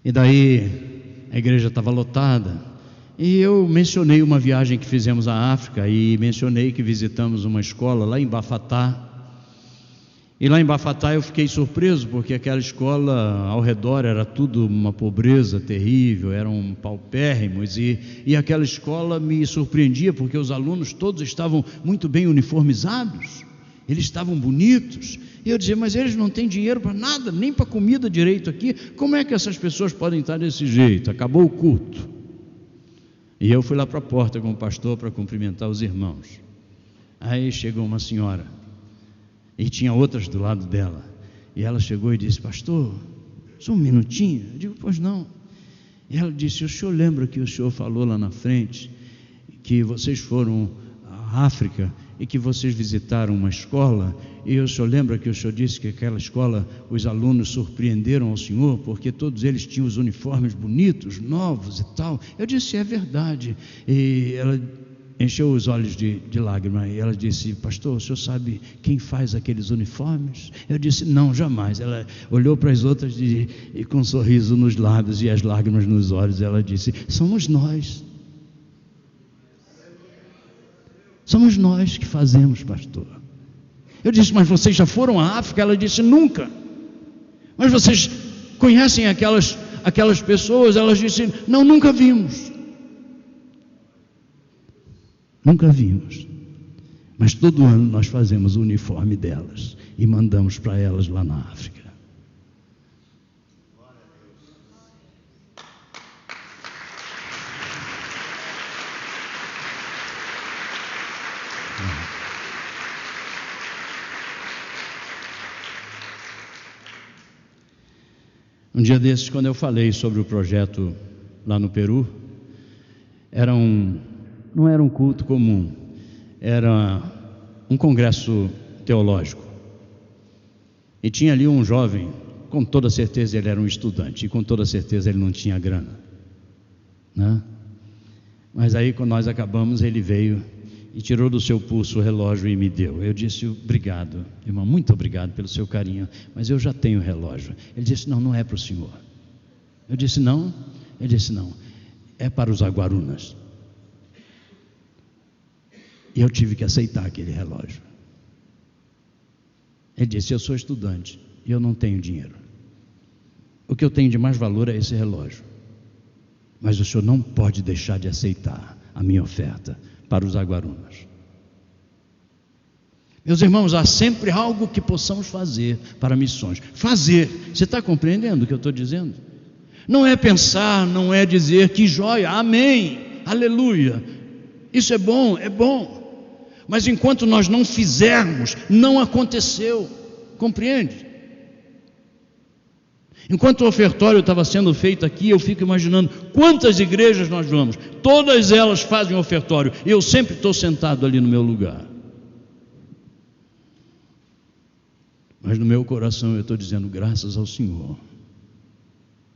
B: e daí a igreja estava lotada, e eu mencionei uma viagem que fizemos à África, e mencionei que visitamos uma escola lá em Bafatá. E lá em Bafatá eu fiquei surpreso, porque aquela escola ao redor era tudo uma pobreza terrível, eram paupérrimos, e aquela escola me surpreendia, porque os alunos todos estavam muito bem uniformizados, eles estavam bonitos, e eu dizia: mas eles não têm dinheiro para nada, nem para comida direito aqui, como é que essas pessoas podem estar desse jeito? Acabou o culto, e eu fui lá para a porta com o pastor para cumprimentar os irmãos. Aí chegou uma senhora, e tinha outras do lado dela, e ela chegou e disse: pastor, só um minutinho. Eu digo: pois não. E ela disse: o senhor lembra que o senhor falou lá na frente que vocês foram à África e que vocês visitaram uma escola, e o senhor lembra que o senhor disse que aquela escola, os alunos surpreenderam ao senhor, porque todos eles tinham os uniformes bonitos, novos e tal? Eu disse: é verdade. E ela encheu os olhos de lágrimas, e ela disse: pastor, o senhor sabe quem faz aqueles uniformes? Eu disse: não, jamais. Ela olhou para as outras e com um sorriso nos lábios e as lágrimas nos olhos, ela disse: somos nós. Somos nós que fazemos, pastor. Eu disse: mas vocês já foram à África? Ela disse: nunca. Mas vocês conhecem aquelas pessoas? Ela disse: não, nunca vimos. Nunca vimos.
A: Mas todo ano nós fazemos o uniforme delas e mandamos para elas lá na África. Um dia desses, quando eu falei sobre o projeto lá no Peru, não era um culto comum, era um congresso teológico. E tinha ali um jovem, com toda certeza ele era um estudante, e com toda certeza ele não tinha grana, né? Mas aí, quando nós acabamos, ele veio e tirou do seu pulso o relógio e me deu. Eu disse: obrigado, irmão, muito obrigado pelo seu carinho, mas eu já tenho o relógio. Ele disse: não é para o senhor. Eu disse: não? Ele disse: não, é para os aguarunas. E eu tive que aceitar aquele relógio. Ele disse: eu sou estudante e eu não tenho dinheiro. O que eu tenho de mais valor é esse relógio. Mas o senhor não pode deixar de aceitar a minha oferta para os aguarunas. Meus irmãos, há sempre algo que possamos fazer para missões. Fazer, você está compreendendo o que eu estou dizendo? Não é pensar, não é dizer que joia, amém, aleluia, isso é bom, mas enquanto nós não fizermos, não aconteceu, compreende? Enquanto o ofertório estava sendo feito aqui, eu fico imaginando quantas igrejas nós vamos, todas elas fazem ofertório, e eu sempre estou sentado ali no meu lugar. Mas no meu coração eu estou dizendo: graças ao Senhor,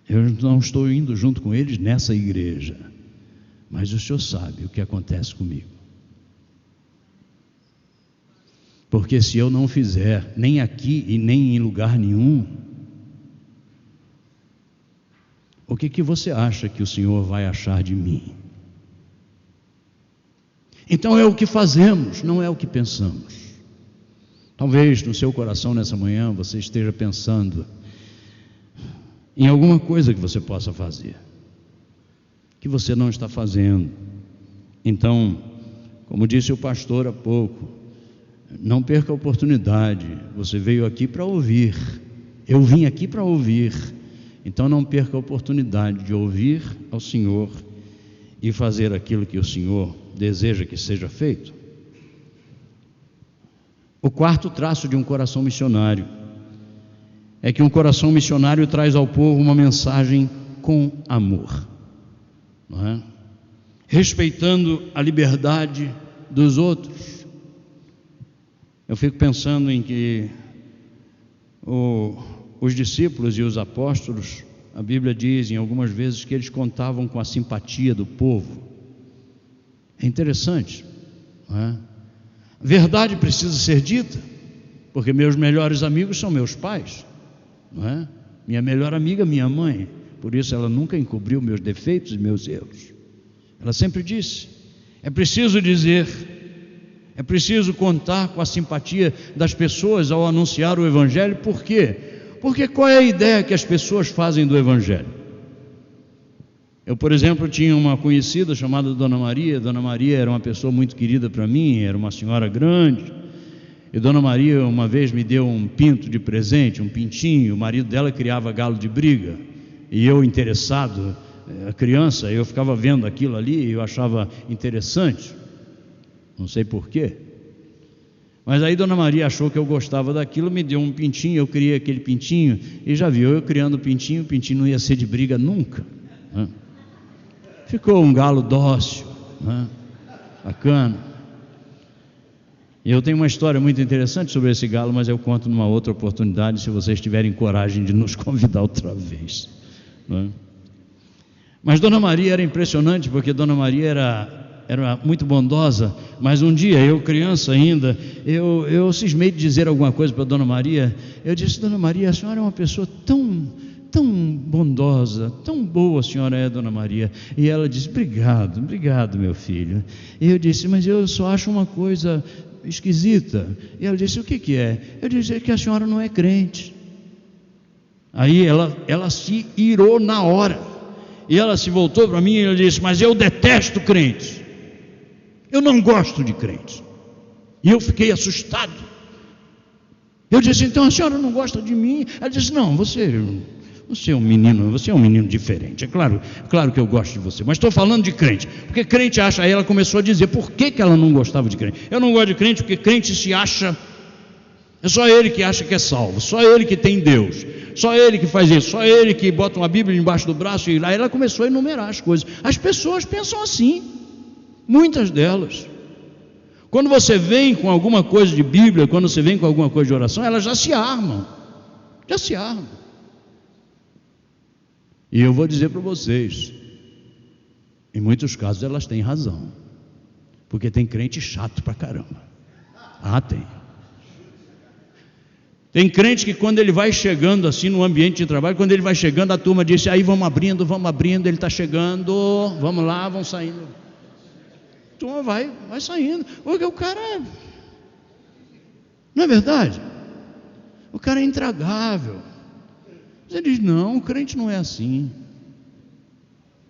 A: eu não estou indo junto com eles nessa igreja, mas o Senhor sabe o que acontece comigo. Porque se eu não fizer, nem aqui e nem em lugar nenhum, o que você acha que o Senhor vai achar de mim? Então é o que fazemos, não é o que pensamos. Talvez no seu coração nessa manhã você esteja pensando em alguma coisa que você possa fazer, que você não está fazendo. Então, como disse o pastor há pouco, não perca a oportunidade. Você veio aqui para ouvir, eu vim aqui para ouvir. Então não perca a oportunidade de ouvir ao Senhor e fazer aquilo que o Senhor deseja que seja feito. O quarto traço de um coração missionário é que um coração missionário traz ao povo uma mensagem com amor, não é? Respeitando a liberdade dos outros. Eu fico pensando em que os discípulos e os apóstolos, a Bíblia diz em algumas vezes que eles contavam com a simpatia do povo. É interessante, não é? A verdade precisa ser dita, porque meus melhores amigos são meus pais, não é? Minha melhor amiga, minha mãe, por isso ela nunca encobriu meus defeitos e meus erros. Ela sempre disse: é preciso dizer, é preciso contar com a simpatia das pessoas ao anunciar o Evangelho. Por quê? Porque qual é a ideia que as pessoas fazem do Evangelho? Eu, por exemplo, tinha uma conhecida chamada Dona Maria. Dona Maria era uma pessoa muito querida para mim, era uma senhora grande. E Dona Maria uma vez me deu um pinto de presente, um pintinho. O marido dela criava galo de briga. E eu, interessado, a criança, eu ficava vendo aquilo ali e eu achava interessante. Não sei porquê. Mas aí Dona Maria achou que eu gostava daquilo, me deu um pintinho, eu criei aquele pintinho, e já viu, eu criando o pintinho não ia ser de briga nunca, né? Ficou um galo dócil, né? Bacana. E eu tenho uma história muito interessante sobre esse galo, mas eu conto numa outra oportunidade, se vocês tiverem coragem de nos convidar outra vez, né? Mas Dona Maria era impressionante, porque Dona Maria era muito bondosa. Mas um dia, eu criança ainda, eu cismei de dizer alguma coisa para Dona Maria. Eu disse: Dona Maria, a senhora é uma pessoa tão bondosa, tão boa a senhora é, Dona Maria. E ela disse: obrigado meu filho. E eu disse: mas eu só acho uma coisa esquisita. E ela disse: o que é? Eu disse: é que a senhora não é crente. Aí ela se irou na hora, e ela se voltou para mim e ela disse: mas eu detesto crentes, eu não gosto de crentes.
B: E eu fiquei assustado. Eu disse: então a senhora não gosta de mim? Ela disse: não, você é um menino diferente. É claro que eu gosto de você, mas estou falando de crente, porque crente acha. Aí ela começou a dizer por que ela não gostava de crente. Eu não gosto de crente porque crente se acha, é só ele que acha que é salvo, só ele que tem Deus, só ele que faz isso, só ele que bota uma Bíblia embaixo do braço. E lá ela começou a enumerar as coisas. As pessoas pensam assim, muitas delas. Quando você vem com alguma coisa de Bíblia, quando você vem com alguma coisa de oração, elas já se armam. E eu vou dizer para vocês, em muitos casos elas têm razão, porque tem crente chato pra caramba. Tem crente que quando ele vai chegando assim no ambiente de trabalho, quando ele vai chegando, a turma diz: aí vamos abrindo, ele está chegando, vamos lá, vão saindo. A turma vai saindo, porque o cara, não é verdade? O cara é intragável. Você diz: não, o crente não é assim.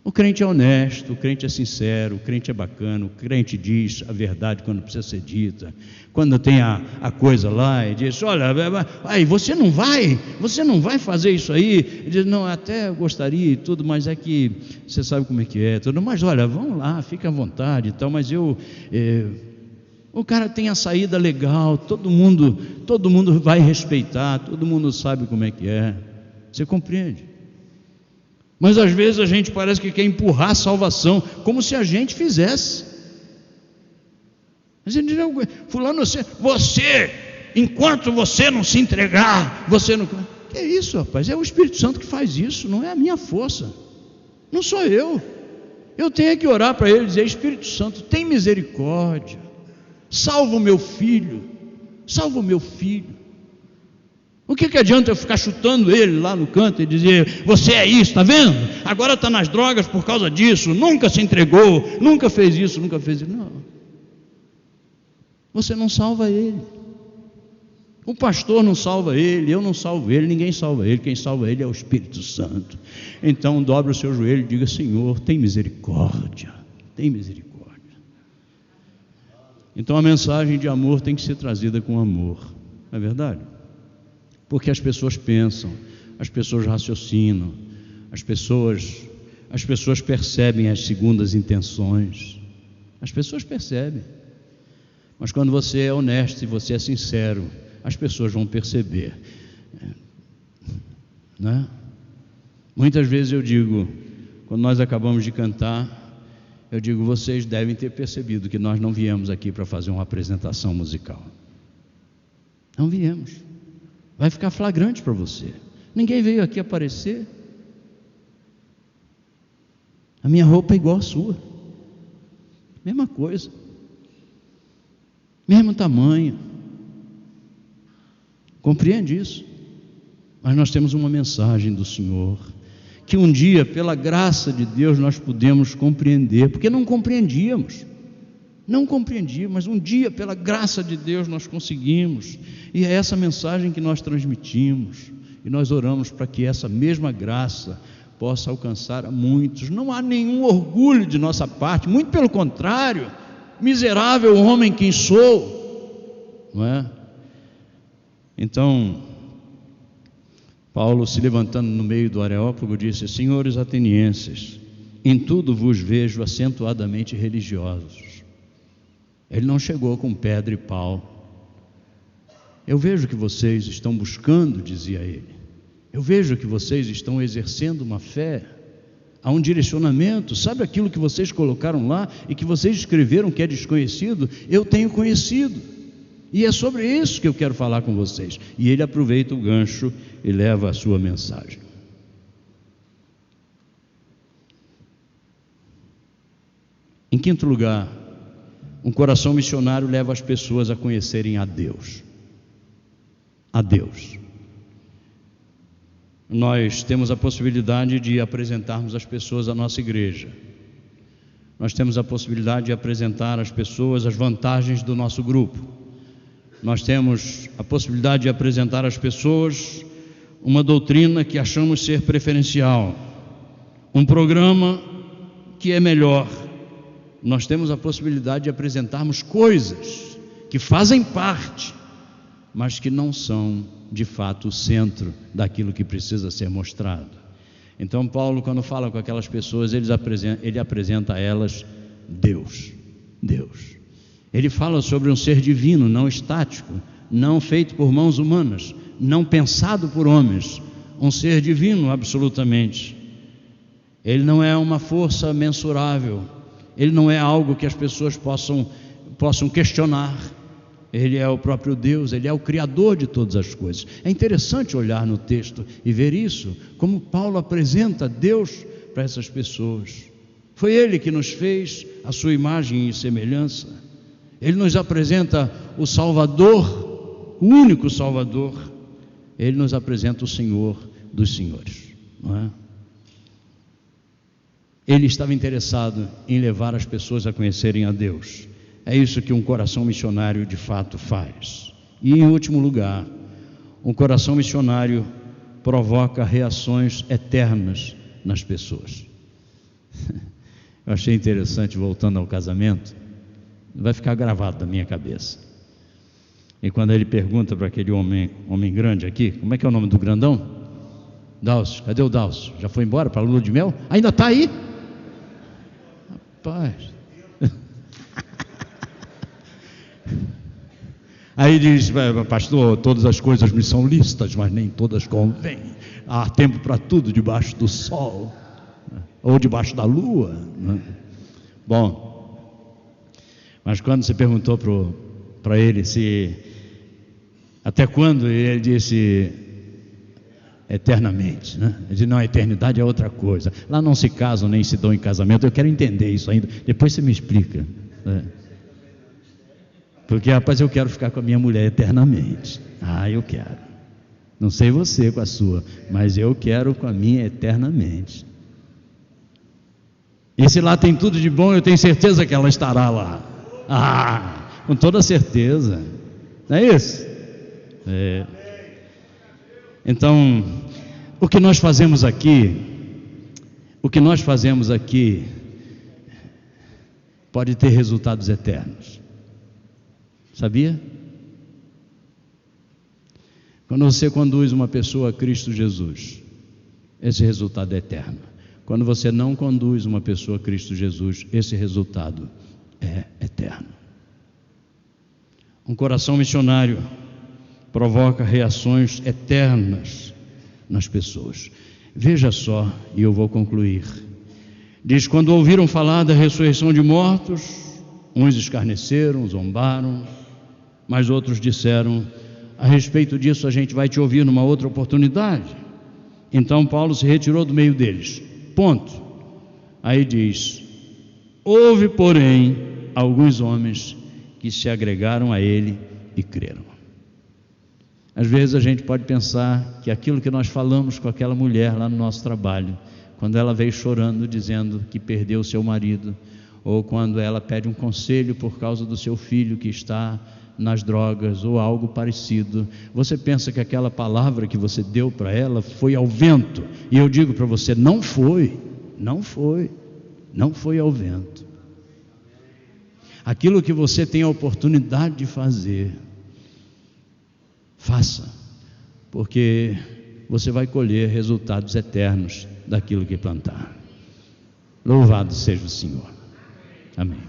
B: O crente é honesto, o crente é sincero, o crente é bacana, o crente diz a verdade quando precisa ser dita. Quando tem a coisa lá e diz: olha, aí você não vai fazer isso aí. Ele diz: não, até gostaria e tudo, mas é que você sabe como é que é tudo. Mas olha, vamos lá, fica à vontade e tal. Mas o cara tem a saída legal, todo mundo vai respeitar, todo mundo sabe como é que é. Você compreende? Mas às vezes a gente parece que quer empurrar a salvação, como se a gente fizesse. A gente diz: fulano, você, enquanto você não se entregar, você não... Que é isso, rapaz? É o Espírito Santo que faz isso, não é a minha força, não sou eu. Eu tenho que orar para ele e dizer: Espírito Santo, tem misericórdia, salva o meu filho. O que adianta eu ficar chutando ele lá no canto e dizer: você é isso, está vendo? Agora está nas drogas por causa disso, nunca se entregou, nunca fez isso. Não, você não salva ele, o pastor não salva ele, eu não salvo ele, ninguém salva ele. Quem salva ele é o Espírito Santo. Então dobre o seu joelho e diga: Senhor, tem misericórdia. Então a mensagem de amor tem que ser trazida com amor, não é verdade? Porque as pessoas pensam, as pessoas raciocinam, as pessoas percebem as segundas intenções, as pessoas percebem. Mas quando você é honesto e você é sincero, as pessoas vão perceber, né? Muitas vezes eu digo, quando nós acabamos de cantar, eu digo: vocês devem ter percebido que nós não viemos aqui para fazer uma apresentação musical. Não viemos. Vai ficar flagrante para você. Ninguém veio aqui aparecer. A minha roupa é igual à sua, mesma coisa, mesmo tamanho. Compreende isso? Mas nós temos uma mensagem do Senhor, que um dia, pela graça de Deus, nós pudemos compreender, porque não compreendíamos, mas um dia, pela graça de Deus, nós conseguimos. E é essa mensagem que nós transmitimos, e nós oramos para que essa mesma graça possa alcançar a muitos. Não há nenhum orgulho de nossa parte, muito pelo contrário. Miserável homem quem sou, não é? Então Paulo, se levantando no meio do Areópago, disse: senhores atenienses, em tudo vos vejo acentuadamente religiosos. Ele não chegou com pedra e pau. Eu vejo que vocês estão buscando, dizia ele, eu vejo que vocês estão exercendo uma fé, há um direcionamento. Sabe aquilo que vocês colocaram lá e que vocês escreveram que é desconhecido? Eu tenho conhecido, e é sobre isso que eu quero falar com vocês. E ele aproveita o gancho e leva a sua mensagem. Em quinto lugar, um coração missionário leva as pessoas a conhecerem a Deus. A Deus. Nós temos a possibilidade de apresentarmos às pessoas a nossa igreja. Nós temos a possibilidade de apresentar às pessoas as vantagens do nosso grupo. Nós temos a possibilidade de apresentar às pessoas uma doutrina que achamos ser preferencial, um programa que é melhor. Nós temos a possibilidade de apresentarmos coisas que fazem parte, mas que não são de fato o centro daquilo que precisa ser mostrado. Então Paulo, quando fala com aquelas pessoas, ele apresenta a elas Deus. Ele fala sobre um ser divino, não estático, não feito por mãos humanas, não pensado por homens, um ser divino absolutamente. Ele não é uma força mensurável, ele não é algo que as pessoas possam questionar. Ele é o próprio Deus, ele é o Criador de todas as coisas. É interessante olhar no texto e ver isso, como Paulo apresenta Deus para essas pessoas. Foi Ele que nos fez a sua imagem e semelhança. Ele nos apresenta o Salvador, o único Salvador. Ele nos apresenta o Senhor dos senhores, não é? Ele estava interessado em levar as pessoas a conhecerem a Deus. É isso que um coração missionário de fato faz. E em último lugar, um coração missionário provoca reações eternas nas pessoas. Eu achei interessante, voltando ao casamento, vai ficar gravado na minha cabeça. E quando ele pergunta para aquele homem grande aqui, como é que é o nome do grandão? Dalcio, cadê o Dalcio? Já foi embora para a lua de mel? Ainda está aí? Rapaz. Aí diz, pastor, todas as coisas me são lícitas, mas nem todas convêm. Há tempo para tudo debaixo do sol, ou debaixo da lua, né? Bom, mas quando você perguntou para ele se até quando, ele disse eternamente, né? Ele disse, não, a eternidade é outra coisa. Lá não se casam nem se dão em casamento. Eu quero entender isso ainda, depois você me explica, né? Porque, rapaz, eu quero ficar com a minha mulher eternamente. Eu quero. Não sei você com a sua, mas eu quero com a minha eternamente. E se lá tem tudo de bom, eu tenho certeza que ela estará lá. Com toda certeza. Não é isso? É. Então, o que nós fazemos aqui pode ter resultados eternos. Sabia? Quando você conduz uma pessoa a Cristo Jesus, esse resultado é eterno. Quando você não conduz uma pessoa a Cristo Jesus, esse resultado é eterno. Um coração missionário provoca reações eternas nas pessoas. Veja só, e eu vou concluir. Diz, quando ouviram falar da ressurreição de mortos, uns escarneceram, zombaram, mas outros disseram, a respeito disso a gente vai te ouvir numa outra oportunidade. Então Paulo se retirou do meio deles. Ponto. Aí diz, houve porém alguns homens que se agregaram a ele e creram. Às vezes a gente pode pensar que aquilo que nós falamos com aquela mulher lá no nosso trabalho, quando ela veio chorando dizendo que perdeu o seu marido, ou quando ela pede um conselho por causa do seu filho que está nas drogas ou algo parecido, você pensa que aquela palavra que você deu para ela foi ao vento, e eu digo para você, não foi ao vento. Aquilo que você tem a oportunidade de fazer, faça, porque você vai colher resultados eternos daquilo que plantar. Louvado seja o Senhor. Amém.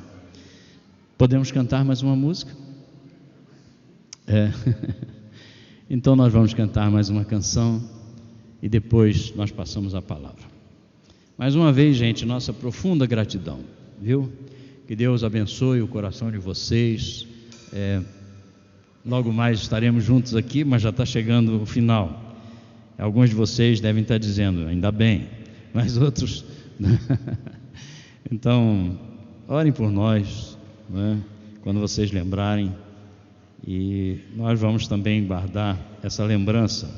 B: Podemos cantar mais uma música? Então nós vamos cantar mais uma canção e depois nós passamos a palavra. Mais uma vez, gente, nossa profunda gratidão, viu? Que Deus abençoe o coração de vocês. Logo mais estaremos juntos aqui, mas já está chegando o final. Alguns de vocês devem estar dizendo, ainda bem, mas outros então orem por nós, né? Quando vocês lembrarem, e nós vamos também guardar essa lembrança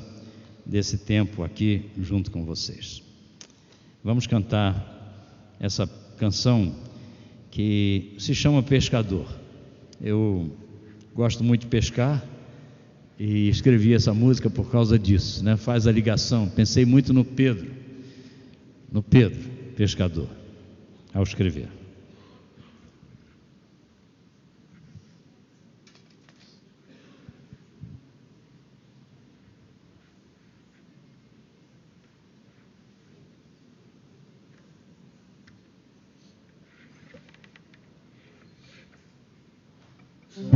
B: desse tempo aqui junto com vocês. Vamos cantar essa canção que se chama Pescador. Eu gosto muito de pescar e escrevi essa música por causa disso, né? Faz a ligação, pensei muito no Pedro, pescador, ao escrever. Quando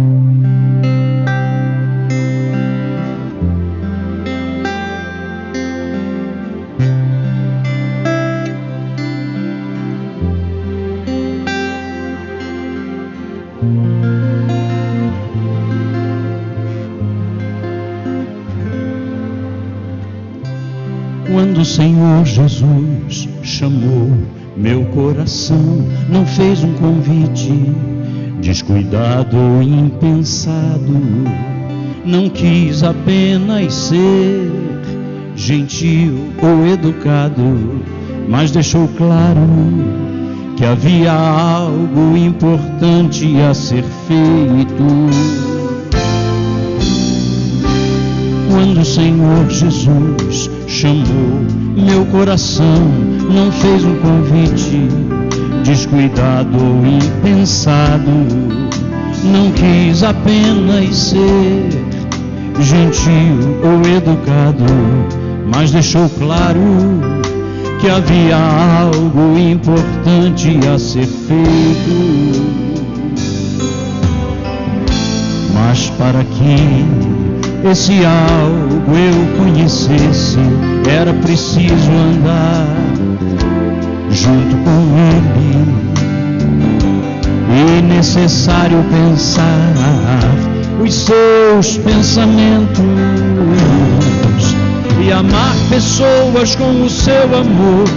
B: o Senhor Jesus chamou meu coração, não fez um convite descuidado ou impensado, não quis apenas ser gentil ou educado, mas deixou claro que havia algo importante a ser feito. Quando o Senhor Jesus chamou meu coração, não fez um convite descuidado ou impensado, não quis apenas ser gentil ou educado, mas deixou claro que havia algo importante a ser feito. Mas para que esse algo eu conhecesse, era preciso andar junto com Ele, e necessário pensar os seus pensamentos e amar pessoas com o seu amor,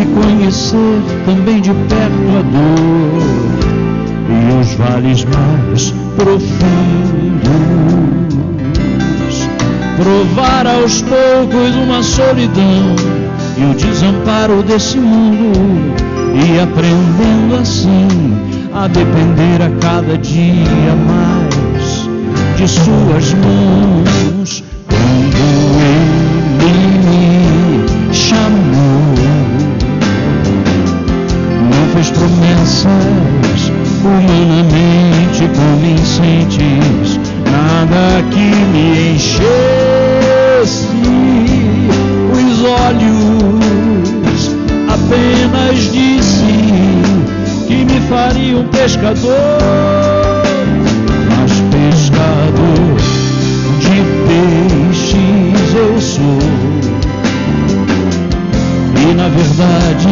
B: e conhecer também de perto a dor e os vales mais profundos. Provar aos poucos uma solidão e o desamparo desse mundo, e aprendendo assim a depender a cada dia mais de suas mãos. Quando Ele me chamou, não fez promessas humanamente convincentes, nada que me enchesse os olhos, apenas disse que me faria um pescador, mas pescador de peixes eu sou. E na verdade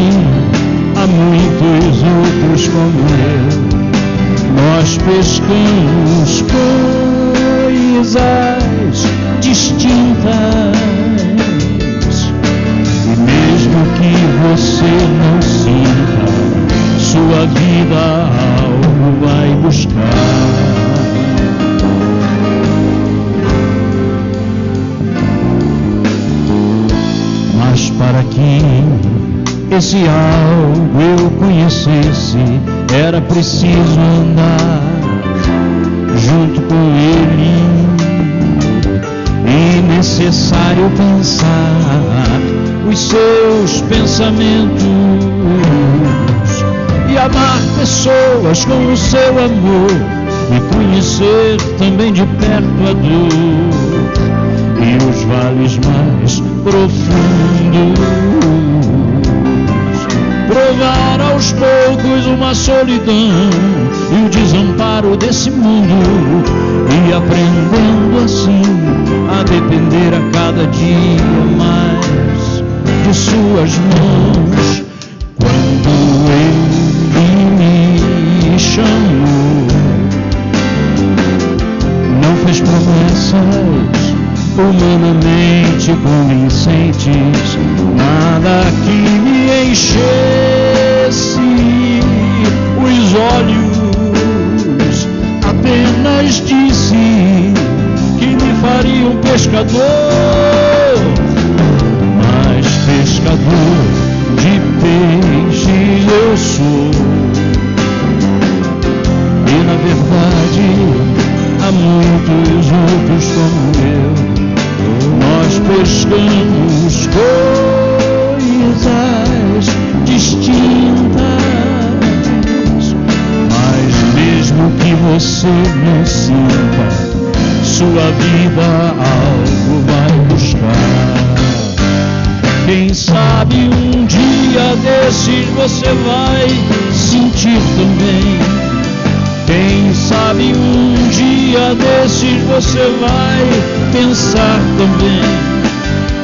B: há muitos outros como eu. Nós pescamos coisas distintas, e mesmo que você não sinta, sua vida algo vai buscar. Mas para que esse algo eu conhecesse, era preciso andar junto com Ele, e necessário pensar os seus pensamentos e amar pessoas com o seu amor, e conhecer também de perto a dor e os vales mais profundos. Provar aos poucos uma solidão e o desamparo desse mundo, e aprendendo assim a depender a cada dia mais de suas mãos. Quando Ele me chamou, não fez promessas humanamente convincentes, nada que me enchesse os olhos, apenas disse que me faria um pescador, mas pescador de peixes eu sou. E na verdade há muitos outros como eu. Nós pescamos coisas distintas, mas mesmo que você não sinta, sua vida algo vai buscar. Quem sabe um dia desses você vai sentir também. Quem sabe um dia desses você vai pensar também.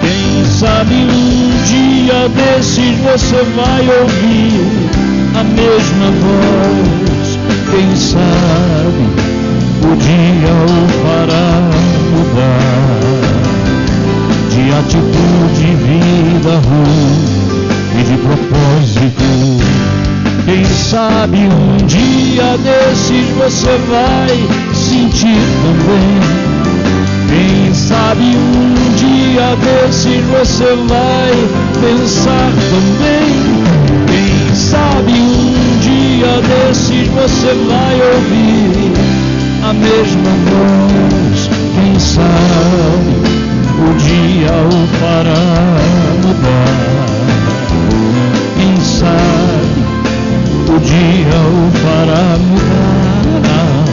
B: Quem sabe um dia desses você vai ouvir a mesma voz. Quem sabe o dia o fará mudar de atitude, vida ruim e de propósito. Quem sabe um dia desses você vai sentir também. Quem sabe um dia desses você vai pensar também. Quem sabe um dia desses você vai ouvir a mesma voz. Quem sabe o dia o fará mudar. Quem sabe o dia o fará mudar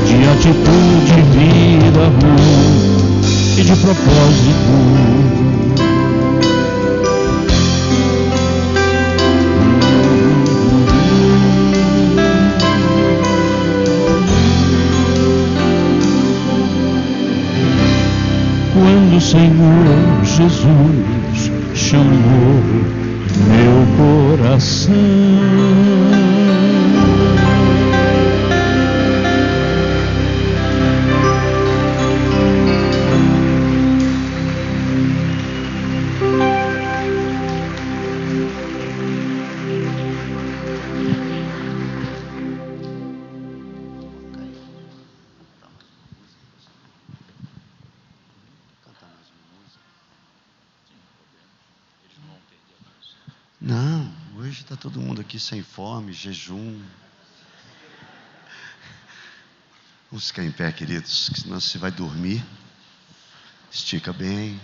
B: de atitude, vida, amor e de propósito. Quando o Senhor Jesus chamou meu coração,
C: não, hoje está todo mundo aqui sem fome, jejum. Vamos ficar em pé, queridos, senão você vai dormir. Estica bem.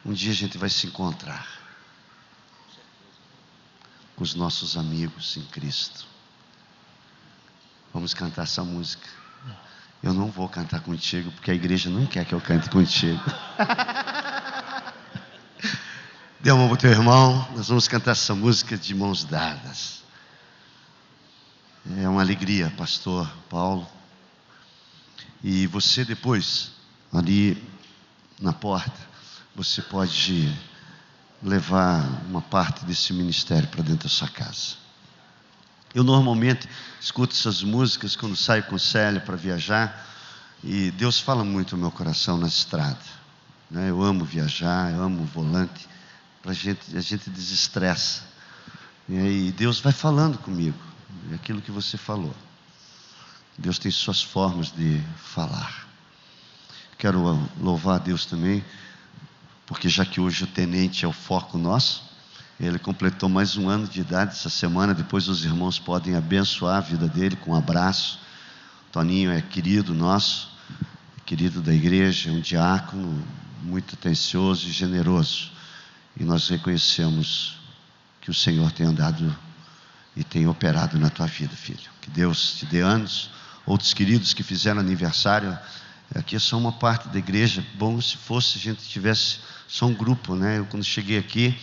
C: Um dia a gente vai se encontrar com os nossos amigos em Cristo. Vamos cantar essa música. Eu não vou cantar contigo, porque a igreja não quer que eu cante contigo. Dê uma mão para o teu irmão. Nós vamos cantar essa música de mãos dadas. É uma alegria, pastor Paulo. E você depois, ali na porta, você pode levar uma parte desse ministério para dentro da sua casa. Eu normalmente escuto essas músicas quando saio com Célia para viajar, e Deus fala muito no meu coração na estrada, né? Eu amo viajar, eu amo o volante, a gente desestressa, e Deus vai falando comigo, aquilo que você falou. Deus tem suas formas de falar. Quero louvar a Deus também, porque já que hoje o tenente é o foco nosso, ele completou mais um ano de idade essa semana. Depois os irmãos podem abençoar a vida dele com um abraço. Toninho é querido nosso, querido da igreja, um diácono muito atencioso e generoso. E nós reconhecemos que o Senhor tem andado e tem operado na tua vida, filho. Que Deus te dê anos. Outros queridos que fizeram aniversário, aqui é só uma parte da igreja. Bom se fosse a gente tivesse só um grupo, né? Eu quando cheguei aqui,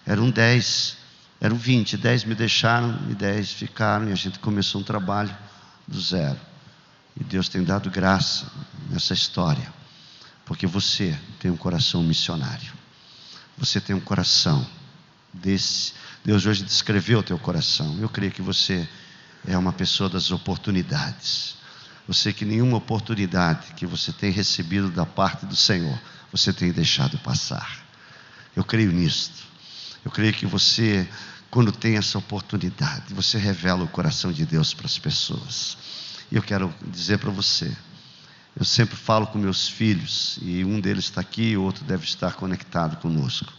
C: eram 10, eram 20, 10 me deixaram e 10 ficaram, e a gente começou um trabalho do zero. E Deus tem dado graça nessa história, porque você tem um coração missionário, você tem um coração desse. Deus hoje descreveu o teu coração. Eu creio que você é uma pessoa das oportunidades. Você que nenhuma oportunidade que você tem recebido da parte do Senhor, você tem deixado passar. Eu creio nisto. Eu creio que você, quando tem essa oportunidade, você revela o coração de Deus para as pessoas. E eu quero dizer para você, eu sempre falo com meus filhos, e um deles está aqui, e o outro deve estar conectado conosco.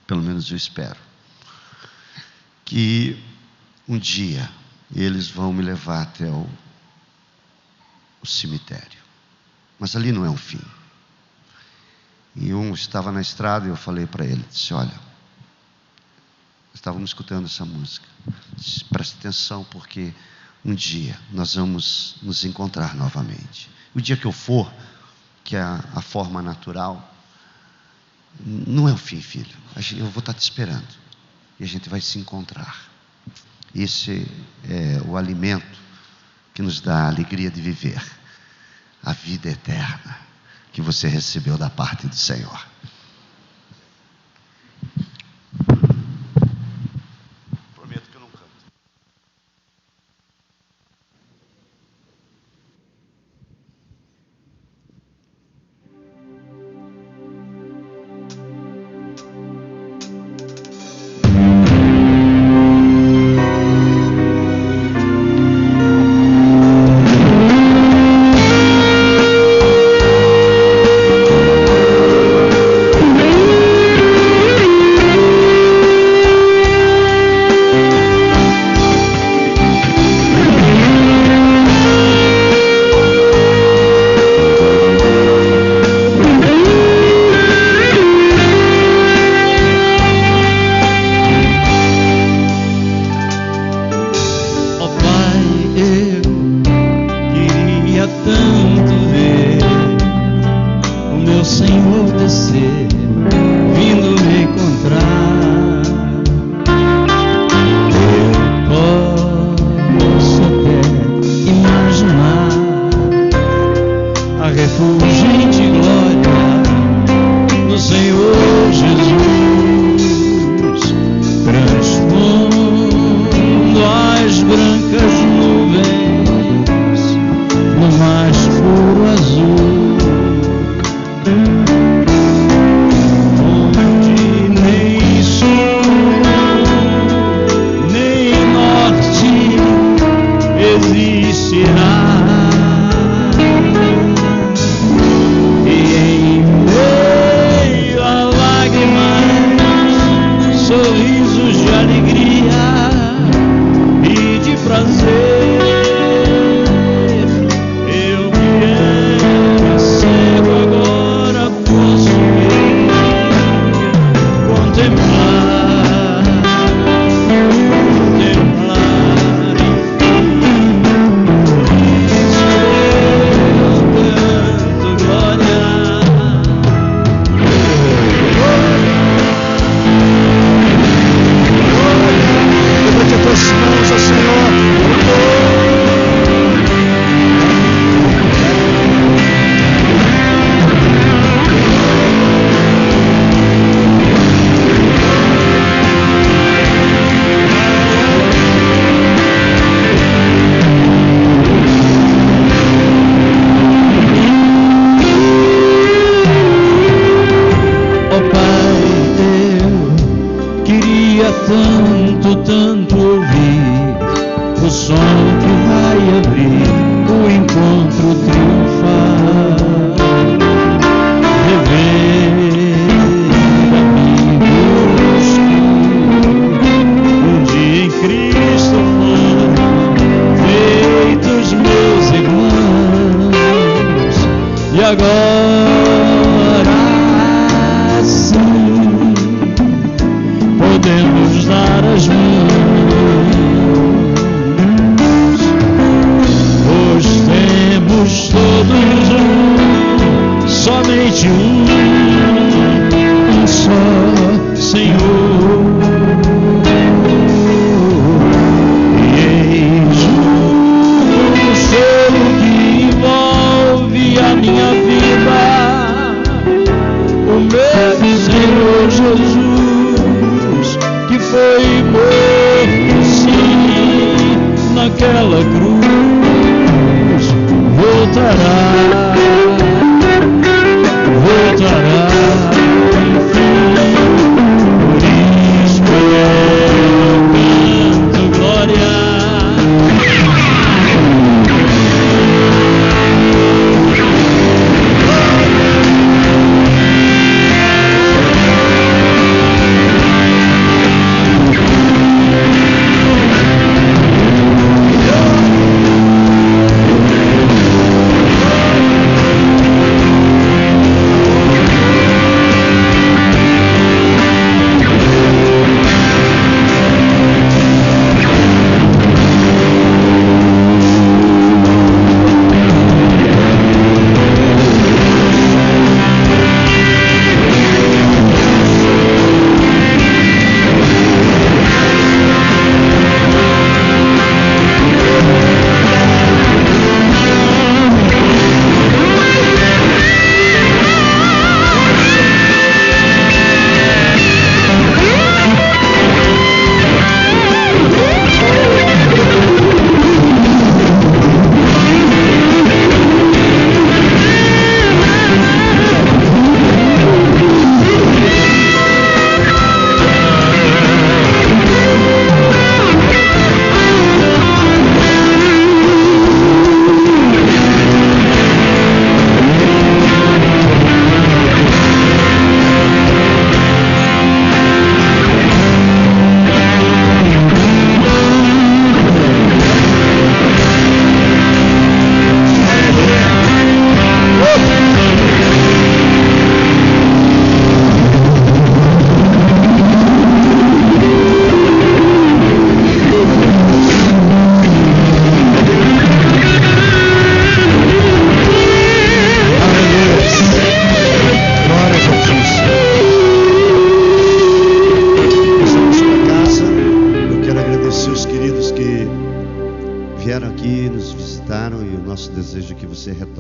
C: Pelo menos eu espero. Que um dia eles vão me levar até o cemitério. Mas ali não é um fim. E um estava na estrada e eu falei para ele, disse, olha, estávamos escutando essa música, preste atenção, porque um dia nós vamos nos encontrar novamente. O dia que eu for, que é a forma natural, não é o fim, filho. Eu vou estar te esperando. e a gente vai se encontrar. Esse é o alimento que nos dá a alegria de viver a vida eterna que você recebeu da parte do Senhor. Prometo que eu não canto.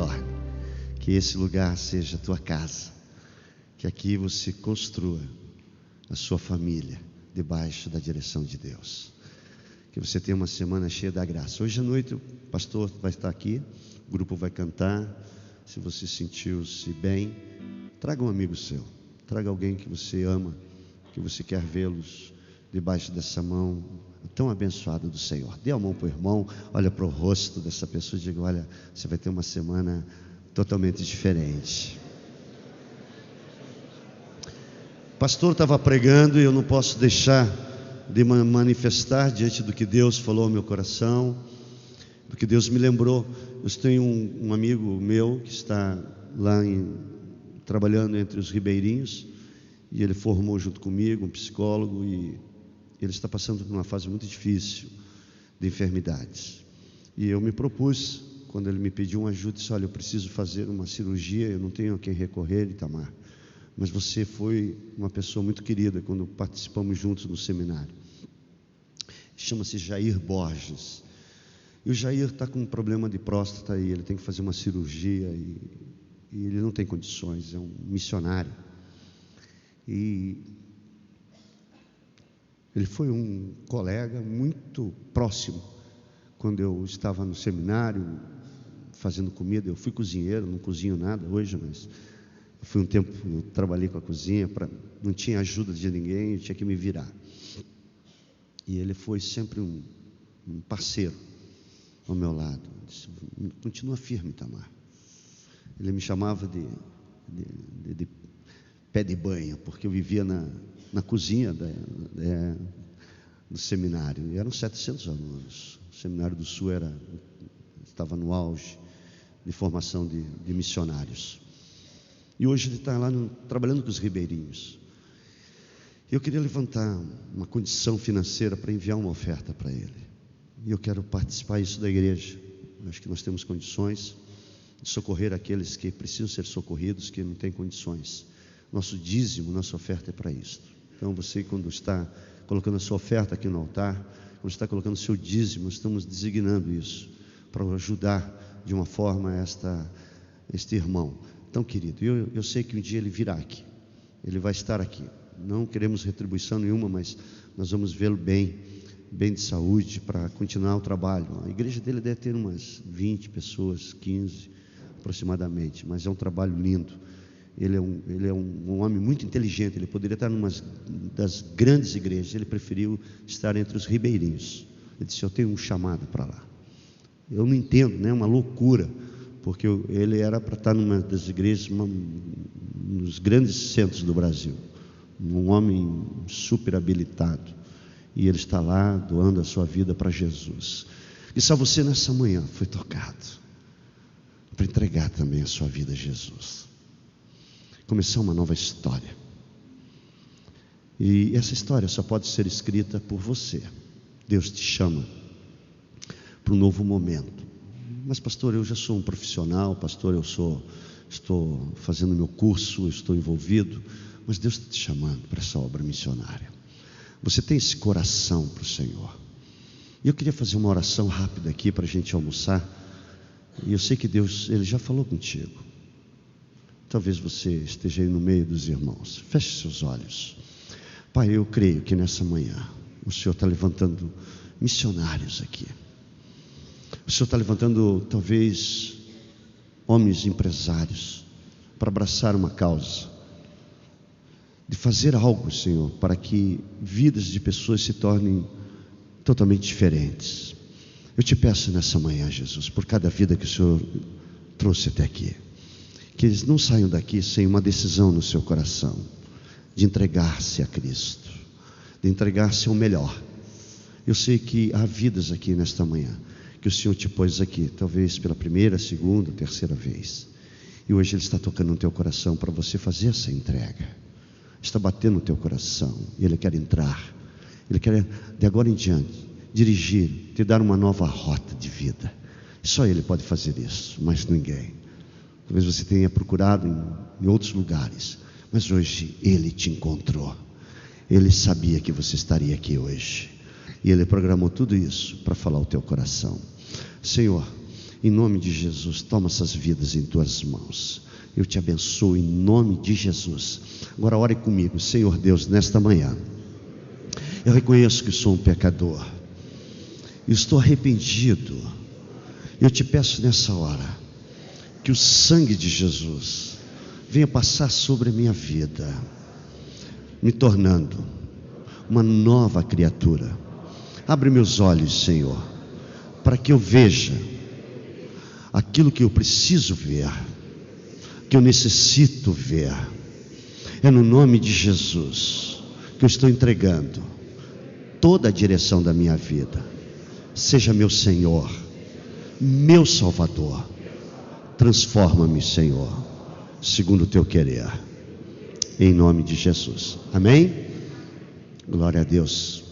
C: melhor. Que esse lugar seja a tua casa, que aqui você construa a sua família debaixo da direção de Deus. Que você tenha uma semana cheia da graça. Hoje à noite o pastor vai estar aqui, o grupo vai cantar. Se você sentiu-se bem, traga um amigo seu, traga alguém que você ama, que você quer vê-los debaixo dessa mão tão abençoada do Senhor. Dê a mão para o irmão, olha para o rosto dessa pessoa e diga: olha, você vai ter uma semana totalmente diferente. O pastor estava pregando e eu não posso deixar de manifestar diante do que Deus falou ao meu coração, do que Deus me lembrou. Eu tenho um amigo meu que está lá trabalhando entre os ribeirinhos, e ele formou junto comigo, um psicólogo, e ele está passando por uma fase muito difícil de enfermidades. E eu me propus, quando ele me pediu uma ajuda, disse: olha, eu preciso fazer uma cirurgia, eu não tenho a quem recorrer, Itamar, mas você foi uma pessoa muito querida quando participamos juntos no seminário. Chama-se Jair Borges, e o Jair está com um problema de próstata, e ele tem que fazer uma cirurgia, e ele não tem condições, é um missionário, e ele foi um colega muito próximo. Quando eu estava no seminário fazendo comida, eu fui cozinheiro, não cozinho nada hoje, mas fui um tempo, eu trabalhei com a cozinha, não tinha ajuda de ninguém, eu tinha que me virar. E ele foi sempre um parceiro ao meu lado. Disse: continua firme, Itamar. Ele me chamava de pé de banha, porque eu vivia na cozinha do seminário, e eram 700 alunos. O Seminário do Sul estava no auge de formação de missionários, e hoje ele está lá trabalhando com os ribeirinhos. Eu queria levantar uma condição financeira para enviar uma oferta para ele, e eu quero participar isso da igreja. Acho que nós temos condições de socorrer aqueles que precisam ser socorridos, que não têm condições. Nosso dízimo, nossa oferta é para isso. Então você, quando está colocando a sua oferta aqui no altar, quando está colocando o seu dízimo, estamos designando isso para ajudar de uma forma este irmão tão querido. Eu sei que um dia ele virá aqui, ele vai estar aqui. Não queremos retribuição nenhuma, mas nós vamos vê-lo bem de saúde, para continuar o trabalho. A igreja dele deve ter umas 20 pessoas, 15 aproximadamente, mas é um trabalho lindo. Ele é um homem muito inteligente. Ele poderia estar numa das grandes igrejas, ele preferiu estar entre os ribeirinhos. Ele disse: eu tenho um chamado para lá. Eu não entendo, né? Uma loucura, porque ele era para estar numa das igrejas, nos grandes centros do Brasil, um homem super habilitado, e ele está lá doando a sua vida para Jesus. E só você nessa manhã foi tocado para entregar também a sua vida a Jesus, começar uma nova história. E essa história só pode ser escrita por você. Deus te chama para um novo momento. Mas pastor, eu já sou um profissional, pastor, estou fazendo meu curso, estou envolvido. Mas Deus está te chamando para essa obra missionária. Você tem esse coração para o Senhor. E eu queria fazer uma oração rápida aqui para a gente almoçar. E eu sei que Deus, Ele já falou contigo. Talvez você esteja aí no meio dos irmãos. Feche seus olhos. Pai, eu creio que nessa manhã o Senhor está levantando missionários aqui. O Senhor está levantando talvez homens empresários para abraçar uma causa, de fazer algo, Senhor, para que vidas de pessoas se tornem totalmente diferentes. Eu te peço nessa manhã, Jesus, por cada vida que o Senhor trouxe até aqui, que eles não saiam daqui sem uma decisão no seu coração, de entregar-se a Cristo, de entregar-se ao melhor. Eu sei que há vidas aqui nesta manhã, que o Senhor te pôs aqui, talvez pela primeira, segunda, terceira vez, e hoje Ele está tocando no teu coração para você fazer essa entrega. Está batendo no teu coração, e Ele quer entrar, Ele quer de agora em diante dirigir, te dar uma nova rota de vida. Só Ele pode fazer isso, mas ninguém. Talvez você tenha procurado em outros lugares, mas hoje Ele te encontrou. Ele sabia que você estaria aqui hoje, e Ele programou tudo isso para falar ao teu coração. Senhor, Em nome de Jesus, toma essas vidas em tuas mãos. Eu te abençoo em nome de Jesus. Agora ore comigo. Senhor Deus, nesta manhã, eu reconheço que sou um pecador. Eu estou arrependido. Eu te peço nessa hora que o sangue de Jesus venha passar sobre a minha vida, me tornando uma nova criatura. Abre meus olhos, Senhor, para que eu veja aquilo que eu preciso ver, que eu necessito ver. É no nome de Jesus que eu estou entregando toda a direção da minha vida. Seja meu Senhor, meu Salvador. Transforma-me, Senhor, segundo o teu querer, em nome de Jesus. Amém? Glória a Deus.